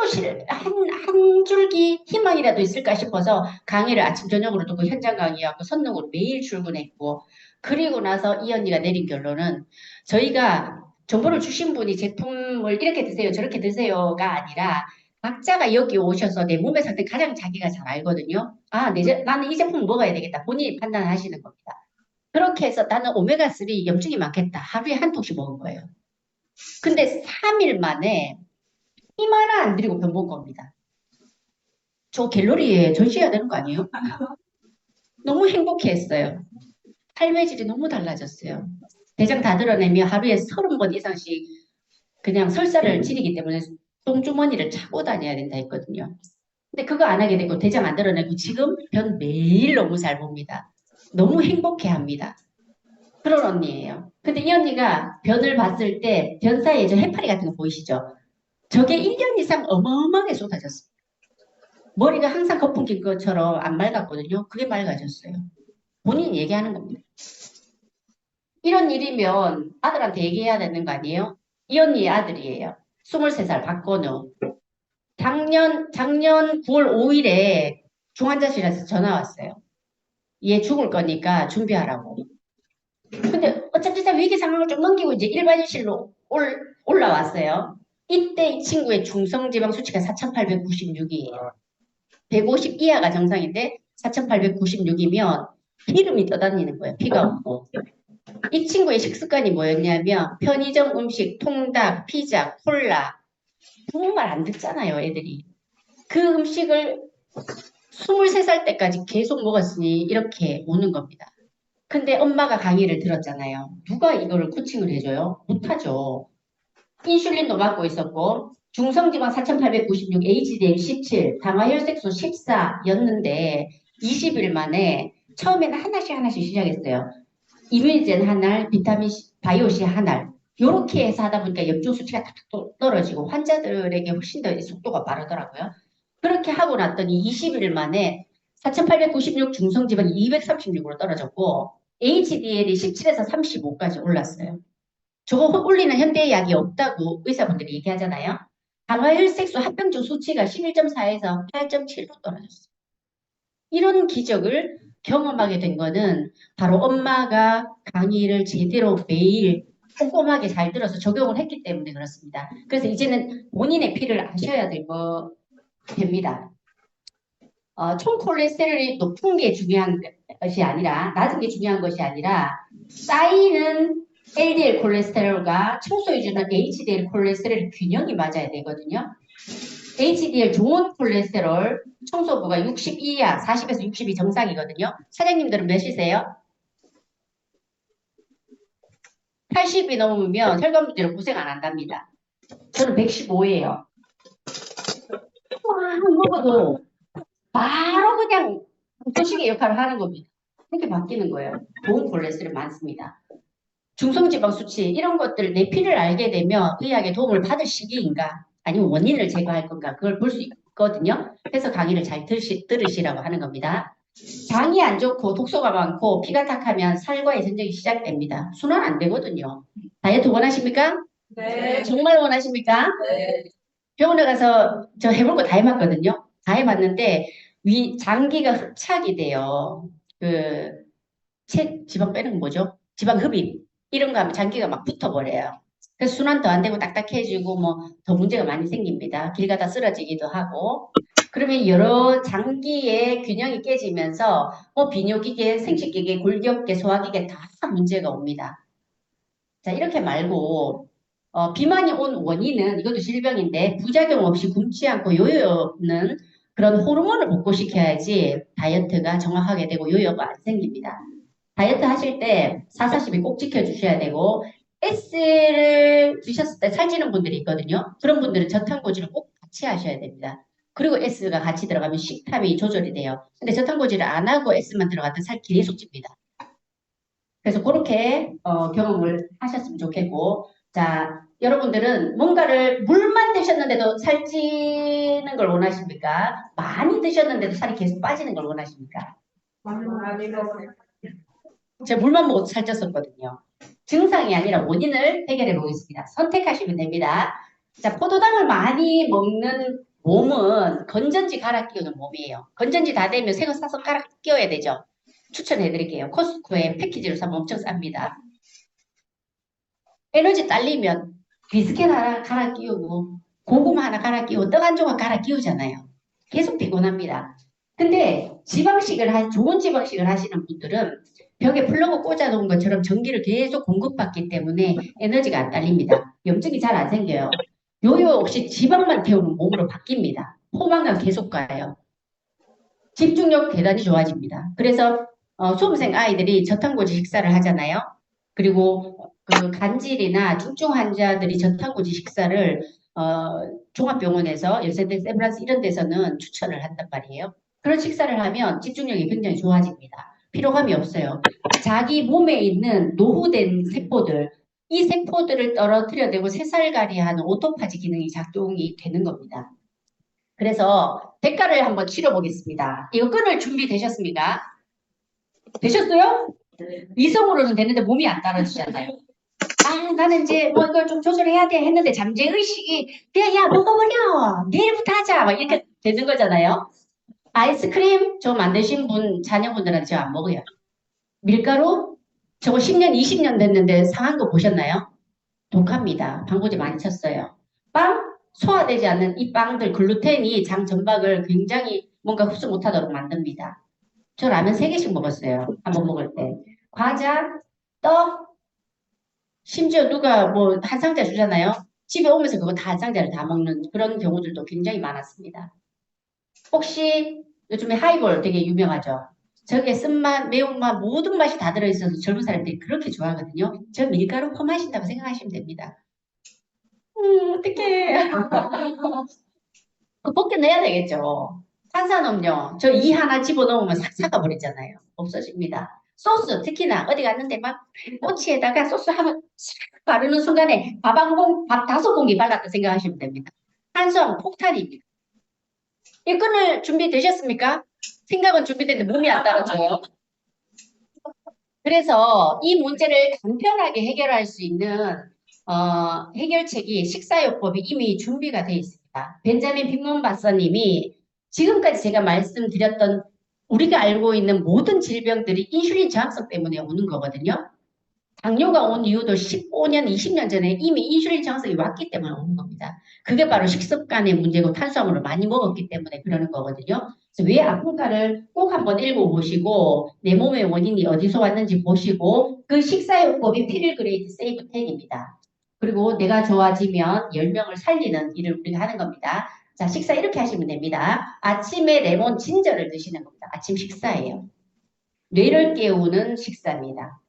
Speaker 1: 한 줄기 희망이라도 있을까 싶어서 강의를 아침 저녁으로 듣고 현장 강의하고 선릉으로 매일 출근했고 그리고 나서 이 언니가 내린 결론은 저희가 정보를 주신 분이 제품을 이렇게 드세요 저렇게 드세요가 아니라 각자가 여기 오셔서 내 몸의 상태 가장 자기가 잘 알거든요. 아, 나는 이 제품을 먹어야 되겠다. 본인이 판단하시는 겁니다. 그렇게 해서 나는 오메가3 염증이 많겠다. 하루에 한 통씩 먹은 거예요. 근데 3일 만에 힘 하나 안 들이고 병 본 겁니다. 저 갤러리에 전시해야 되는 거 아니에요? 너무 행복해했어요. 삶의 질이 너무 달라졌어요. 대장 다 드러내며 하루에 30번 이상씩 그냥 설사를 지르기 때문에 똥주머니를 차고 다녀야 된다 했거든요. 근데 그거 안 하게 되고 대장 안 드러내고 지금 변 매일 너무 잘 봅니다. 너무 행복해 합니다. 그런 언니예요. 근데 이 언니가 변을 봤을 때 변 사이에 저 해파리 같은 거 보이시죠? 저게 1년 이상 어마어마하게 쏟아졌어요. 머리가 항상 거품 낀 것처럼 안 맑았거든요. 그게 맑아졌어요. 본인이 얘기하는 겁니다. 이런 일이면 아들한테 얘기해야 되는 거 아니에요? 이 언니의 아들이에요. 23살 박건우. 작년 9월 5일에 중환자실에서 전화 왔어요. 얘 죽을 거니까 준비하라고. 근데 어쨌든 위기 상황을 좀 넘기고 이제 일반실로 올라왔어요. 이때 이 친구의 중성지방 수치가 4,896이에요. 150 이하가 정상인데 4,896이면 기름이 떠다니는 거예요. 피가 없고. 이 친구의 식습관이 뭐였냐면 편의점 음식, 통닭, 피자, 콜라 정말 안 듣잖아요, 애들이. 그 음식을 23살 때까지 계속 먹었으니 이렇게 오는 겁니다. 근데 엄마가 강의를 들었잖아요. 누가 이거를 코칭을 해줘요? 못하죠. 인슐린도 맞고 있었고 중성지방 4,896, HDL 17, 당화혈색소 14였는데 20일 만에 처음에는 하나씩 시작했어요. 이뮤니젠 한 알, 비타민 C, 바이오시 한 알. 요렇게 해서 하다 보니까 염증 수치가 탁 떨어지고 환자들에게 훨씬 더 속도가 빠르더라고요. 그렇게 하고 났더니 20일 만에 4,896 중성지방이 236으로 떨어졌고 HDL이 17에서 35까지 올랐어요. 저거 올리는 현대의학이 없다고 의사분들이 얘기하잖아요. 당화혈색소 합병증 수치가 11.4에서 8.7로 떨어졌어요. 이런 기적을 경험하게 된 거는 바로 엄마가 강의를 제대로 매일 꼼꼼하게 잘 들어서 적용을 했기 때문에 그렇습니다. 그래서 이제는 본인의 피를 아셔야 됩니다. 총 콜레스테롤이 높은 게 중요한 것이 아니라 낮은 게 중요한 것이 아니라 쌓이는 LDL 콜레스테롤과 청소해주는 HDL 콜레스테롤 균형이 맞아야 되거든요. HDL 좋은 콜레스테롤 청소부가 60 이하, 40에서 60이 정상이거든요. 사장님들은 몇이세요? 80이 넘으면 혈관문제로 고생 안 한답니다. 저는 115예요. 먹어도 바로 그냥 도식의 역할을 하는 겁니다. 그렇게 바뀌는 거예요. 좋은 콜레스테롤 많습니다. 중성지방 수치 이런 것들 내 피를 알게 되면 의학의 도움을 받을 시기인가 아니면 원인을 제거할 건가 그걸 볼 수 있거든요. 그래서 강의를 잘 들으시라고 하는 겁니다. 장이 안 좋고 독소가 많고 피가 탁하면 살과의 전쟁이 시작됩니다. 순환 안 되거든요. 다이어트 원하십니까?
Speaker 2: 네.
Speaker 1: 정말 원하십니까?
Speaker 2: 네.
Speaker 1: 병원에 가서 저 해볼 거 다 해봤거든요. 다 해봤는데 장기가 흡착이 돼요. 지방 빼는 거 뭐죠? 지방 흡입 이런 거 하면 장기가 막 붙어버려요. 그래서 순환도 안 되고 딱딱해지고 뭐 더 문제가 많이 생깁니다. 길 가다 쓰러지기도 하고 그러면 여러 장기의 균형이 깨지면서 뭐 비뇨기계, 생식기계, 골격계, 소화기계 다 문제가 옵니다. 자 이렇게 말고 비만이 온 원인은 이것도 질병인데 부작용 없이 굶지 않고 요요는 그런 호르몬을 복구시켜야지 다이어트가 정확하게 되고 요요가 안 생깁니다. 다이어트 하실 때 4, 40이 꼭 지켜주셔야 되고 S를 드셨을 때 살찌는 분들이 있거든요. 그런 분들은 저탄고지를 꼭 같이 하셔야 됩니다. 그리고 S가 같이 들어가면 식탐이 조절이 돼요. 근데 저탄고지를 안 하고 S만 들어가면 살 계속 찝니다. 그래서 그렇게 경험을 하셨으면 좋겠고 자 여러분들은 뭔가를 물만 드셨는데도 살찌는 걸 원하십니까? 많이 드셨는데도 살이 계속 빠지는 걸 원하십니까?
Speaker 2: 많이 먹어요.
Speaker 1: 제가 물만 먹어도 살쪘었거든요. 증상이 아니라 원인을 해결해 보겠습니다. 선택하시면 됩니다. 자, 포도당을 많이 먹는 몸은 건전지 갈아 끼우는 몸이에요. 건전지 다 되면 새 거 사서 갈아 끼워야 되죠. 추천해 드릴게요. 코스트코에 패키지로 사면 엄청 쌉니다. 에너지 딸리면 비스켓 하나 갈아 끼우고 고구마 하나 갈아 끼우고 떡 한 조각 갈아 끼우잖아요. 계속 피곤합니다. 근데 좋은 지방식을 하시는 분들은 벽에 플러그 꽂아 놓은 것처럼 전기를 계속 공급받기 때문에 에너지가 안 딸립니다. 염증이 잘 안 생겨요. 요요 없이 지방만 태우는 몸으로 바뀝니다. 포만감 계속 가요. 집중력 대단히 좋아집니다. 그래서 수험생 아이들이 저탄고지 식사를 하잖아요. 그리고 그 간질이나 중증 환자들이 저탄고지 식사를 종합병원에서 열세대 세브란스 이런 데서는 추천을 한단 말이에요. 그런 식사를 하면 집중력이 굉장히 좋아집니다. 피로감이 없어요. 자기 몸에 있는 노후된 세포들, 이 세포들을 떨어뜨려내고 새살가리하는 오토파지 기능이 작동이 되는 겁니다. 그래서 대가를 한번 치러보겠습니다. 이거 끊을 준비 되셨습니까? 되셨어요? 이성으로는 되는데 몸이 안 따라주잖아요. 아, 나는 이제 뭐 이걸 좀 조절해야 돼 했는데 잠재의식이 그냥 야 먹어버려 내일부터 하자 막 이렇게 되는 거잖아요. 아이스크림 저 만드신 분 자녀분들한테 저 안 먹어요. 밀가루 저거 10년 20년 됐는데 상한 거 보셨나요? 독합니다. 방부제 많이 쳤어요. 빵 소화되지 않는 이 빵들 글루텐이 장 점박을 굉장히 뭔가 흡수 못하도록 만듭니다. 저 라면 3개씩 먹었어요. 한 번 먹을 때. 과자, 떡, 심지어 누가 뭐 한 상자 주잖아요. 집에 오면서 그거 다 한 상자를 다 먹는 그런 경우들도 굉장히 많았습니다. 혹시 요즘에 하이볼 되게 유명하죠. 저게 쓴맛, 매운맛, 모든 맛이 다 들어있어서 젊은 사람들이 그렇게 좋아하거든요. 저 밀가루 퍼마신다고 생각하시면 됩니다. 어떡해. 그 벗겨내야 되겠죠. 탄산음료, 저 이 하나 집어넣으면 싹 삭아버리잖아요. 없어집니다. 소스, 특히나 어디 갔는데 막 꼬치에다가 소스 한번 싹 바르는 순간에 밥 5공기 발랐다 생각하시면 됩니다. 탄수화물 폭탄입니다. 이 끊을 준비 되셨습니까? 생각은 준비됐는데 몸이 안 따라줘요. 그래서 이 문제를 간편하게 해결할 수 있는 해결책이 식사요법이 이미 준비가 되어 있습니다. 벤자민 빅먼 박사님이 지금까지 제가 말씀드렸던 우리가 알고 있는 모든 질병들이 인슐린 저항성 때문에 오는 거거든요. 당뇨가 온 이유도 15년, 20년 전에 이미 인슐린 저항성이 왔기 때문에 오는 겁니다. 그게 바로 식습관의 문제고 탄수화물을 많이 먹었기 때문에 그러는 거거든요. 그래서 왜 아플까를 꼭 한번 읽어보시고 내 몸의 원인이 어디서 왔는지 보시고 그 식사요법이 필그레이드 세이브 10입니다. 그리고 내가 좋아지면 10명을 살리는 일을 우리가 하는 겁니다. 자, 식사 이렇게 하시면 됩니다. 아침에 레몬 진저를 드시는 겁니다. 아침 식사예요. 뇌를 깨우는 식사입니다.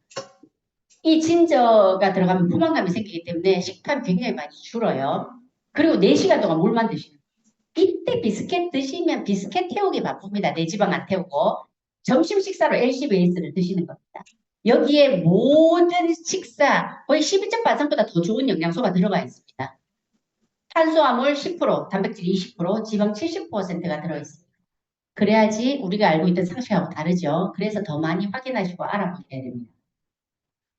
Speaker 1: 이 진저가 들어가면 포만감이 생기기 때문에 식탐이 굉장히 많이 줄어요. 그리고 4시간 동안 물만 드시는 거예요. 이때 비스켓 드시면 비스켓 태우기 바쁩니다. 내 지방 안 태우고. 점심 식사로 LC 베이스를 드시는 겁니다. 여기에 모든 식사 거의 12.8%보다 더 좋은 영양소가 들어가 있습니다. 탄수화물 10%, 단백질 20%, 지방 70%가 들어있습니다. 그래야지 우리가 알고 있던 상식하고 다르죠. 그래서 더 많이 확인하시고 알아보셔야 됩니다.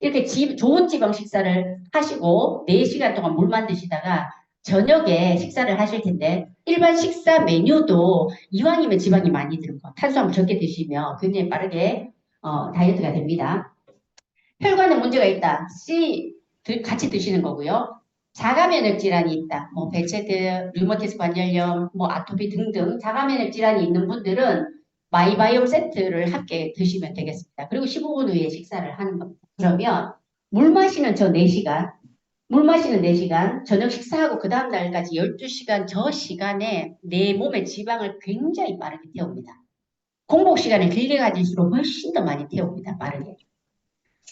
Speaker 1: 이렇게 좋은 지방 식사를 하시고 4시간 동안 물만 드시다가 저녁에 식사를 하실 텐데 일반 식사 메뉴도 이왕이면 지방이 많이 들은 거 탄수화물 적게 드시면 굉장히 빠르게 다이어트가 됩니다. 혈관에 문제가 있다. C 같이 드시는 거고요. 자가면역 질환이 있다. 뭐 배체드, 류마티스 관절염, 뭐 아토피 등등 자가면역 질환이 있는 분들은 마이바이옴 세트를 함께 드시면 되겠습니다. 그리고 15분 후에 식사를 하는 겁니다. 그러면 물 마시는 저 4시간, 물 마시는 4시간, 저녁 식사하고 그 다음 날까지 12시간 저 시간에 내 몸의 지방을 굉장히 빠르게 태웁니다. 공복 시간을 길게 가질수록 훨씬 더 많이 태웁니다. 빠르게.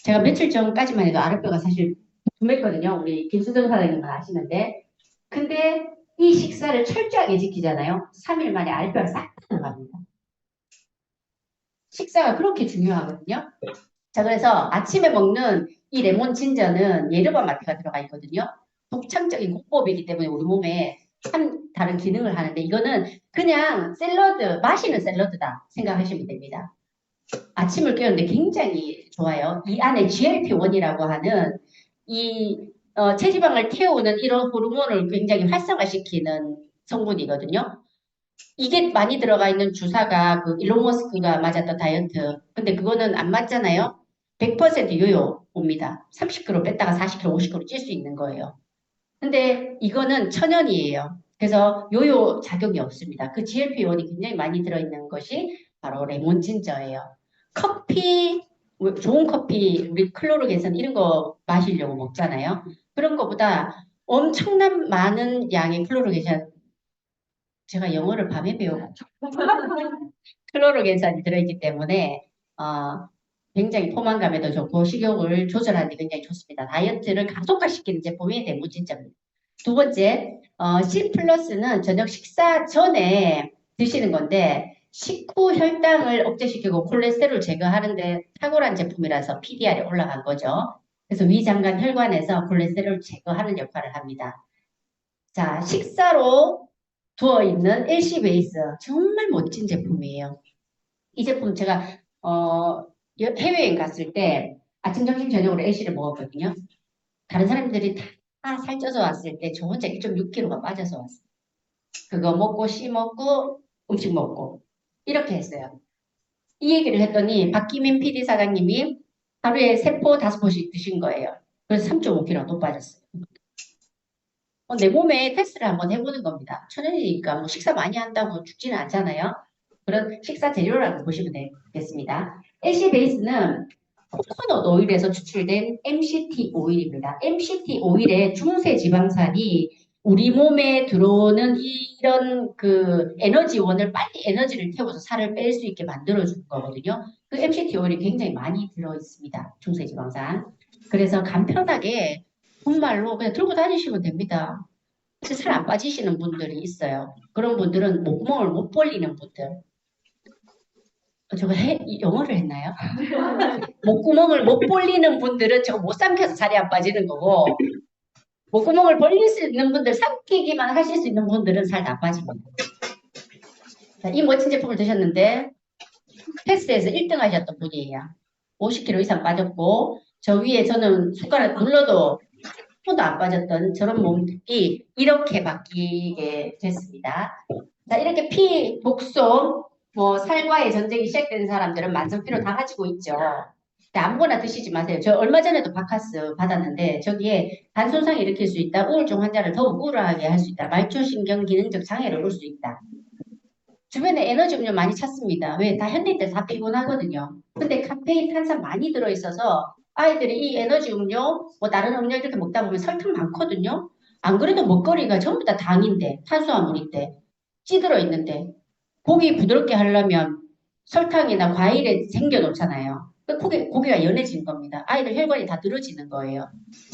Speaker 1: 제가 며칠 전까지만 해도 아랫배가 사실 tum했거든요. 우리 김수정 사장님은 아시는데. 근데 이 식사를 철저하게 지키잖아요. 3일 만에 아랫배가 싹 들어갑니다. 식사가 그렇게 중요하거든요. 자, 그래서 아침에 먹는 이 레몬 진저는 예르바 마티가 들어가 있거든요. 독창적인 공법이기 때문에 우리 몸에 다른 기능을 하는데 이거는 그냥 샐러드, 마시는 샐러드다 생각하시면 됩니다. 아침을 깨우는데 굉장히 좋아요. 이 안에 GLP-1이라고 하는 이 체지방을 태우는 이런 호르몬을 굉장히 활성화시키는 성분이거든요. 이게 많이 들어가 있는 주사가 그 일론 머스크가 맞았던 다이어트. 근데 그거는 안 맞잖아요. 100% 요요 옵니다. 30kg 뺐다가 40kg, 50kg 찔 수 있는 거예요. 근데 이거는 천연이에요. 그래서 요요 작용이 없습니다. 그 GLP-1이 굉장히 많이 들어있는 것이 바로 레몬 진저예요. 커피, 좋은 커피, 우리 클로로게선 이런 거 마시려고 먹잖아요. 그런 거보다 엄청난 많은 양의 클로로게선, 제가 영어를 밤에 배워가지고 클로로겐산이 들어있기 때문에 굉장히 포만감에도 좋고 식욕을 조절하는 데 굉장히 좋습니다. 다이어트를 가속화시키는 제품이 레몬진짜입니다. 두 번째, C 플러스는 저녁 식사 전에 드시는 건데 식후 혈당을 억제시키고 콜레스테롤 제거하는데 탁월한 제품이라서 PDR이 올라간 거죠. 그래서 위장관 혈관에서 콜레스테롤 제거하는 역할을 합니다. 자, 식사로 두어 있는 LC 베이스 정말 멋진 제품이에요. 이 제품 제가 해외여행 갔을 때 아침, 점심, 저녁으로 LC를 먹었거든요. 다른 사람들이 다 살쪄서 왔을 때 저 혼자 1.6kg가 빠져서 왔어요. 그거 먹고 씨 먹고 음식 먹고 이렇게 했어요. 이 얘기를 했더니 박기민 PD 사장님이 하루에 3포, 5포씩 드신 거예요. 그래서 3.5kg가 또 빠졌어요. 내 몸에 테스트를 한번 해보는 겁니다. 천연이니까 뭐 식사 많이 한다고 죽지는 않잖아요. 그런 식사 재료라고 보시면 되겠습니다. LC 베이스는 코코넛 오일에서 추출된 MCT 오일입니다. MCT 오일의 중세 지방산이 우리 몸에 들어오는 이런 그 에너지원을 빨리 에너지를 태워서 살을 뺄 수 있게 만들어주는 거거든요. 그 MCT 오일이 굉장히 많이 들어 있습니다. 중세 지방산. 그래서 간편하게 정말로 그냥 들고 다니시면 됩니다. 살 안 빠지시는 분들이 있어요. 그런 분들은 목구멍을 못 벌리는 분들. 저거 영어를 했나요? 목구멍을 못 벌리는 분들은 저거 못 삼켜서 살이 안 빠지는 거고, 목구멍을 벌릴 수 있는 분들, 삼키기만 하실 수 있는 분들은 살 다 빠집니다. 자, 이 멋진 제품을 드셨는데, 테스트에서 1등 하셨던 분이에요. 50kg 이상 빠졌고, 저 위에 저는 숟가락 눌러도 한 번도 안 빠졌던 저런 몸이 이렇게 바뀌게 됐습니다. 자, 이렇게 피, 독소, 뭐 살과의 전쟁이 시작된 사람들은 만성피로 다 가지고 있죠. 근데 아무거나 드시지 마세요. 저 얼마 전에도 바카스 받았는데 저기에 간 손상을 일으킬 수 있다. 우울증 환자를 더욱 우울하게 할 수 있다. 말초신경 기능적 장애를 올 수 있다. 주변에 에너지 음료 많이 찾습니다. 왜? 다 현대인들 다 피곤하거든요. 근데 카페인, 탄산 많이 들어있어서 아이들이 이 에너지 음료, 뭐 다른 음료 이렇게 먹다 보면 설탕 많거든요. 안 그래도 먹거리가 전부 다 당인데, 탄수화물인데, 찌들어 있는데, 고기 부드럽게 하려면 설탕이나 과일에 생겨놓잖아요. 그 고기가 연해진 겁니다. 아이들 혈관이 다 늘어지는 거예요.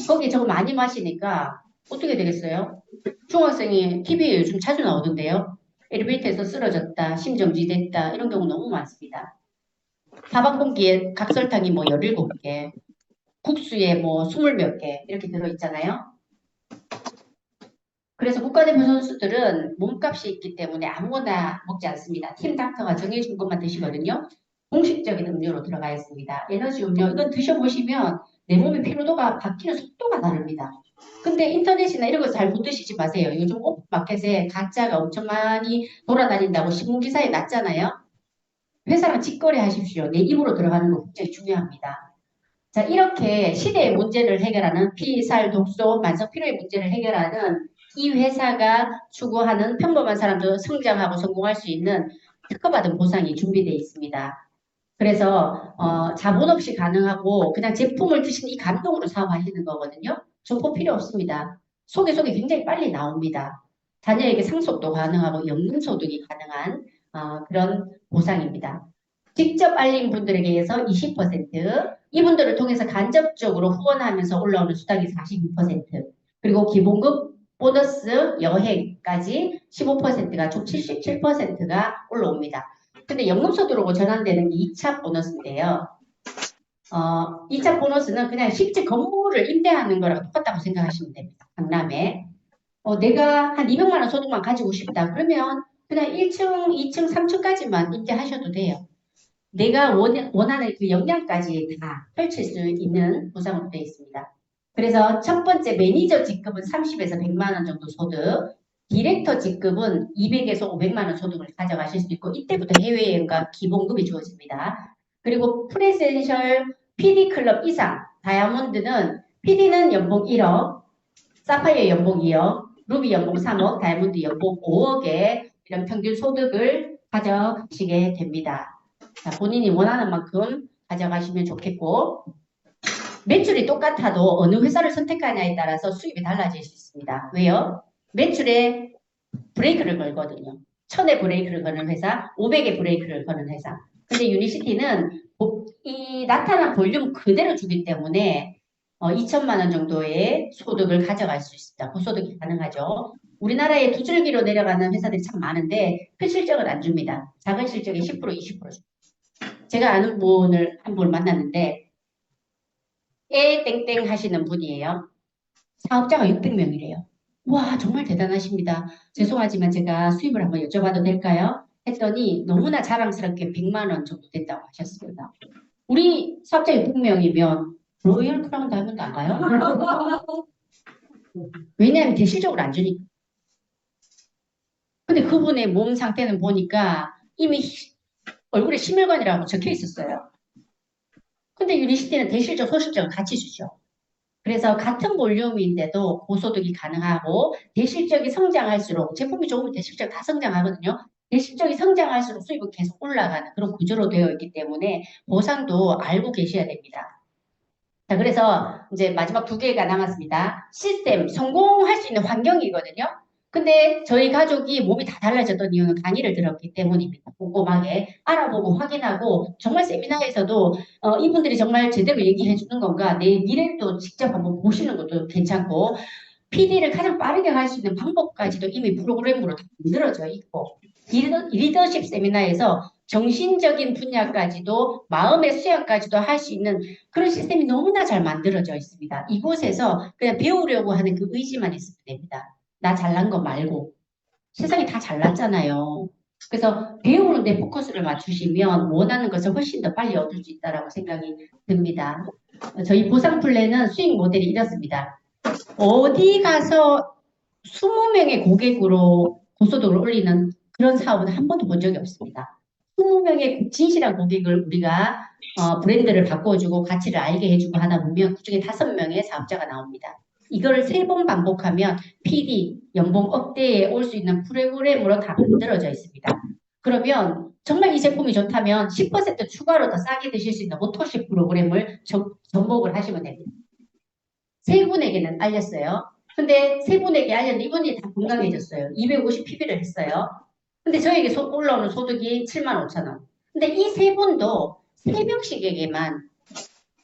Speaker 1: 거기 저거 많이 마시니까 어떻게 되겠어요? 중학생이 TV에 요즘 자주 나오던데요. 엘리베이터에서 쓰러졌다, 심정지됐다, 이런 경우 너무 많습니다. 밥 한 공기에 각설탕이 뭐 17개, 국수에 뭐 20몇 개 이렇게 들어있잖아요. 그래서 국가대표 선수들은 몸값이 있기 때문에 아무거나 먹지 않습니다. 팀 닥터가 정해준 것만 드시거든요. 공식적인 음료로 들어가 있습니다. 에너지 음료, 이건 드셔보시면 내 몸의 피로도가 바뀌는 속도가 다릅니다. 근데 인터넷이나 이런 거 잘 못 드시지 마세요. 요즘 오픈마켓에 가짜가 엄청 많이 돌아다닌다고 신문기사에 났잖아요. 회사랑 직거래 하십시오. 내 입으로 들어가는 거 굉장히 중요합니다. 자, 이렇게 시대의 문제를 해결하는 피, 살, 독소, 만성 피로의 문제를 해결하는 이 회사가 추구하는 평범한 사람도 성장하고 성공할 수 있는 특허받은 보상이 준비되어 있습니다. 그래서 자본 없이 가능하고 그냥 제품을 드신 이 감동으로 사업하시는 거거든요. 정보 필요 없습니다. 속에 굉장히 빨리 나옵니다. 자녀에게 상속도 가능하고 연금소득이 가능한 그런 보상입니다. 직접 알린 분들에게 의해서 20%, 이분들을 통해서 간접적으로 후원하면서 올라오는 수당이 42%, 그리고 기본급 보너스 여행까지 15%가 총 77%가 올라옵니다. 근데 연금소득으로 전환되는 2차 보너스인데요. 2차 보너스는 그냥 실제 건물을 임대하는 거랑 똑같다고 생각하시면 됩니다. 강남에. 내가 한 200만 원 소득만 가지고 싶다. 그러면 그냥 1층, 2층, 3층까지만 임대하셔도 돼요. 내가 원하는 그 역량까지 다 펼칠 수 있는 보상으로 되어 있습니다. 그래서 첫 번째 매니저 직급은 30에서 100만 원 정도 소득, 디렉터 직급은 200에서 500만 원 소득을 가져가실 수 있고 이때부터 해외여행과 기본급이 주어집니다. 그리고 프레젠셜 PD 클럽 이상, 다이아몬드는 PD는 연봉 1억, 사파이어 연봉 2억, 루비 연봉 3억, 다이아몬드 연봉 5억의 이런 평균 소득을 가져가시게 됩니다. 자, 본인이 원하는 만큼 가져가시면 좋겠고, 매출이 똑같아도 어느 회사를 선택하냐에 따라서 수입이 달라질 수 있습니다. 왜요? 매출에 브레이크를 걸거든요. 1000에 브레이크를 거는 회사, 500에 브레이크를 거는 회사. 근데 유니시티는 이 나타난 볼륨 그대로 주기 때문에 2천만 원 정도의 소득을 가져갈 수 있습니다. 고소득이 가능하죠. 우리나라에 두 줄기로 내려가는 회사들이 참 많은데 큰 실적을 안 줍니다. 작은 실적이 10%, 20% 줍니다. 제가 아는 분을 한 분을 만났는데 땡땡 하시는 분이에요. 사업자가 600명이래요. 와, 정말 대단하십니다. 죄송하지만 제가 수입을 한번 여쭤봐도 될까요? 했더니 너무나 자랑스럽게 100만 원 정도 됐다고 하셨습니다. 우리 사업자 600명이면 로열 크라운 다이아몬드 안 가요? 왜냐하면 대실적으로 안 주니까. 근데 그분의 몸 상태는 보니까 이미 얼굴에 심혈관이라고 적혀 있었어요. 근데 유니시티는 대실적, 소실적을 같이 주죠. 그래서 같은 볼륨인데도 고소득이 가능하고 대실적이 성장할수록 제품이 좋으면 대실적 다 성장하거든요. 대실적이 성장할수록 수입은 계속 올라가는 그런 구조로 되어 있기 때문에 보상도 알고 계셔야 됩니다. 자, 그래서 이제 마지막 두 개가 남았습니다. 시스템, 성공할 수 있는 환경이거든요. 근데 저희 가족이 몸이 다 달라졌던 이유는 강의를 들었기 때문입니다. 꼼꼼하게 알아보고 확인하고 정말 세미나에서도 이분들이 정말 제대로 얘기해 주는 건가 내 미래도 직접 한번 보시는 것도 괜찮고 PD를 가장 빠르게 할 수 있는 방법까지도 이미 프로그램으로 다 만들어져 있고 리더십 세미나에서 정신적인 분야까지도 마음의 수양까지도 할 수 있는 그런 시스템이 너무나 잘 만들어져 있습니다. 이곳에서 그냥 배우려고 하는 그 의지만 있으면 됩니다. 나 잘난 거 말고. 세상이 다 잘났잖아요. 그래서 배우는 데 포커스를 맞추시면 원하는 것을 훨씬 더 빨리 얻을 수 있다고 생각이 듭니다. 저희 보상 플랜은 수익 모델이 이렇습니다. 어디 가서 20명의 고객으로 고소득을 올리는 그런 사업은 한 번도 본 적이 없습니다. 20명의 진실한 고객을 우리가 브랜드를 바꿔주고 가치를 알게 해주고 하다 보면 그중에 5명의 사업자가 나옵니다. 이거를 3번 반복하면 PD, 연봉 억대에 올 수 있는 프로그램으로 다 만들어져 있습니다. 그러면 정말 이 제품이 좋다면 10% 추가로 더 싸게 드실 수 있는 오토십 프로그램을 접목을 하시면 됩니다. 3분에게는 알렸어요. 근데 3분에게 알렸는데 이분이 다 건강해졌어요. 250 PB를 했어요. 근데 저에게 올라오는 소득이 7만 5천 원. 근데 이 3분도 3명씩에게만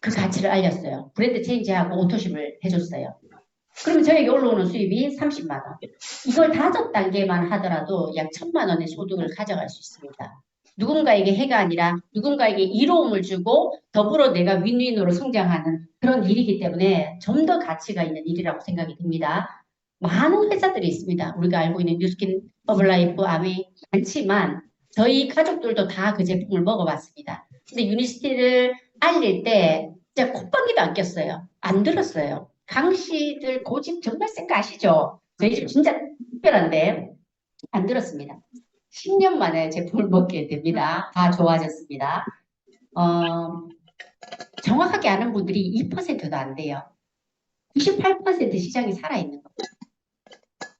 Speaker 1: 그 가치를 알렸어요. 브랜드 체인지하고 오토십을 해줬어요. 그러면 저에게 올라오는 수입이 30만 원. 이걸 5단계만 하더라도 약 1,000만 원의 소득을 가져갈 수 있습니다. 누군가에게 해가 아니라 누군가에게 이로움을 주고 더불어 내가 윈윈으로 성장하는 그런 일이기 때문에 좀 더 가치가 있는 일이라고 생각이 듭니다. 많은 회사들이 있습니다. 우리가 알고 있는 뉴스킨, 허블라이프, 아메이 많지만 저희 가족들도 다 그 제품을 먹어봤습니다. 근데 유니시티를 알릴 때 진짜 콧방귀도 안 꼈어요. 안 들었어요. 강씨들 고집 정말 센 거 아시죠? 저희 집 진짜 특별한데 안 들었습니다. 10년 만에 제품을 먹게 됩니다. 다 좋아졌습니다. 정확하게 아는 분들이 2%도 안 돼요. 98% 시장이 살아있는 겁니다.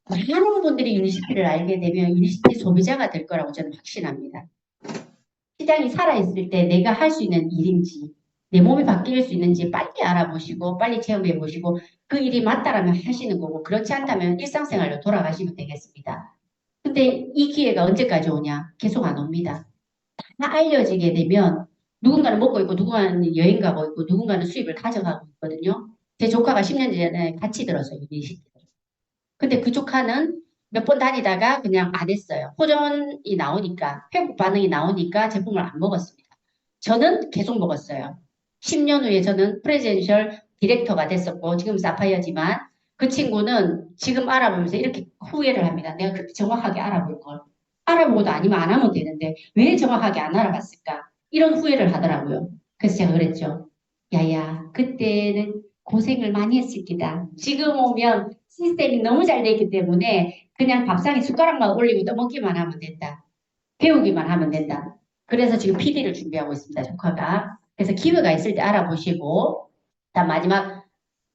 Speaker 1: 많은 분들이 유니시티를 알게 되면 유니시티 소비자가 될 거라고 저는 확신합니다. 시장이 살아있을 때 내가 할 수 있는 일인지 내 몸이 바뀔 수 있는지 빨리 알아보시고 빨리 체험해 보시고 그 일이 맞다라면 하시는 거고 그렇지 않다면 일상생활로 돌아가시면 되겠습니다. 근데 이 기회가 언제까지 오냐? 계속 안 옵니다. 다 알려지게 되면 누군가는 먹고 있고 누군가는 여행 가고 있고 누군가는 수입을 가져가고 있거든요. 제 조카가 10년 전에 같이 들었어요. 유니시티. 근데 그 조카는 몇 번 다니다가 그냥 안 했어요. 호전이 나오니까, 회복 반응이 나오니까 제품을 안 먹었습니다. 저는 계속 먹었어요. 10년 후에 저는 프레젠셜 디렉터가 됐었고, 지금 사파이어지만 그 친구는 지금 알아보면서 이렇게 후회를 합니다. 내가 그렇게 정확하게 알아볼 걸. 알아보고도 아니면 안 하면 되는데, 왜 정확하게 안 알아봤을까? 이런 후회를 하더라고요. 그래서 제가 그랬죠. 야야, 그때는 고생을 많이 했을 기다. 지금 오면 시스템이 너무 잘 돼 있기 때문에 그냥 밥상에 숟가락만 올리고 떠먹기만 하면 된다. 배우기만 하면 된다. 그래서 지금 PD를 준비하고 있습니다. 조카가. 그래서 기회가 있을 때 알아보시고 다 마지막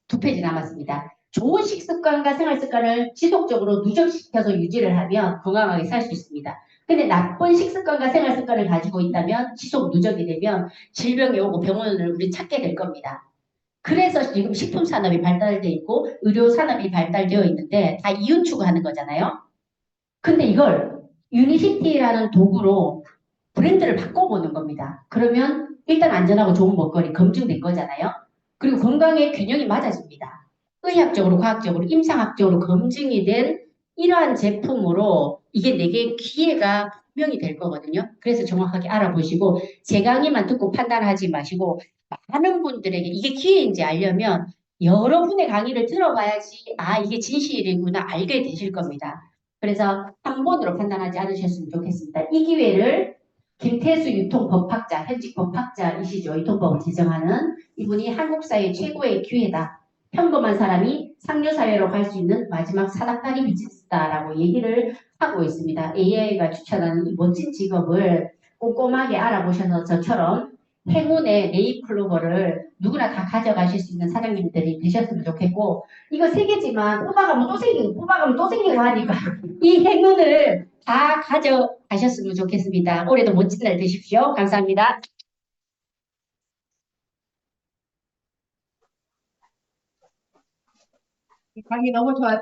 Speaker 1: 2페이지 남았습니다. 좋은 식습관과 생활습관을 지속적으로 누적시켜서 유지를 하면 건강하게 살 수 있습니다. 근데 나쁜 식습관과 생활습관을 가지고 있다면 지속 누적이 되면 질병이 오고 병원을 우리 찾게 될 겁니다. 그래서 지금 식품산업이 발달돼 있고 의료산업이 발달되어 있는데 다 이윤 추구하는 거잖아요. 근데 이걸 유니시티라는 도구로 브랜드를 바꿔보는 겁니다. 그러면 일단 안전하고 좋은 먹거리 검증된 거잖아요. 그리고 건강의 균형이 맞아집니다. 의학적으로, 과학적으로, 임상학적으로 검증이 된 이러한 제품으로 이게 내게 기회가 분명히 될 거거든요. 그래서 정확하게 알아보시고 제 강의만 듣고 판단하지 마시고 많은 분들에게 이게 기회인지 알려면 여러분의 강의를 들어봐야지 아 이게 진실이구나 알게 되실 겁니다. 그래서 한 번으로 판단하지 않으셨으면 좋겠습니다. 이 기회를 김태수 유통법학자, 현직 법학자이시죠. 유통법을 제정하는 이분이 한국 사회 최고의 기회다. 평범한 사람이 상류사회로 갈 수 있는 마지막 사닥다리 비즈니스다라고 얘기를 하고 있습니다. AI가 추천하는 이 멋진 직업을 꼼꼼하게 알아보셔서 저처럼 행운의 네잎클로버를 누구나 다 가져가실 수 있는 사장님들이 되셨으면 좋겠고 이거 세 개지만 뽑아가면 또 생기고 뽑아가면 또 생기고 하니까 이 행운을 다 가져가셨으면 좋겠습니다. 올해도 멋진 날 되십시오. 감사합니다.
Speaker 2: 강의 너무 좋았죠?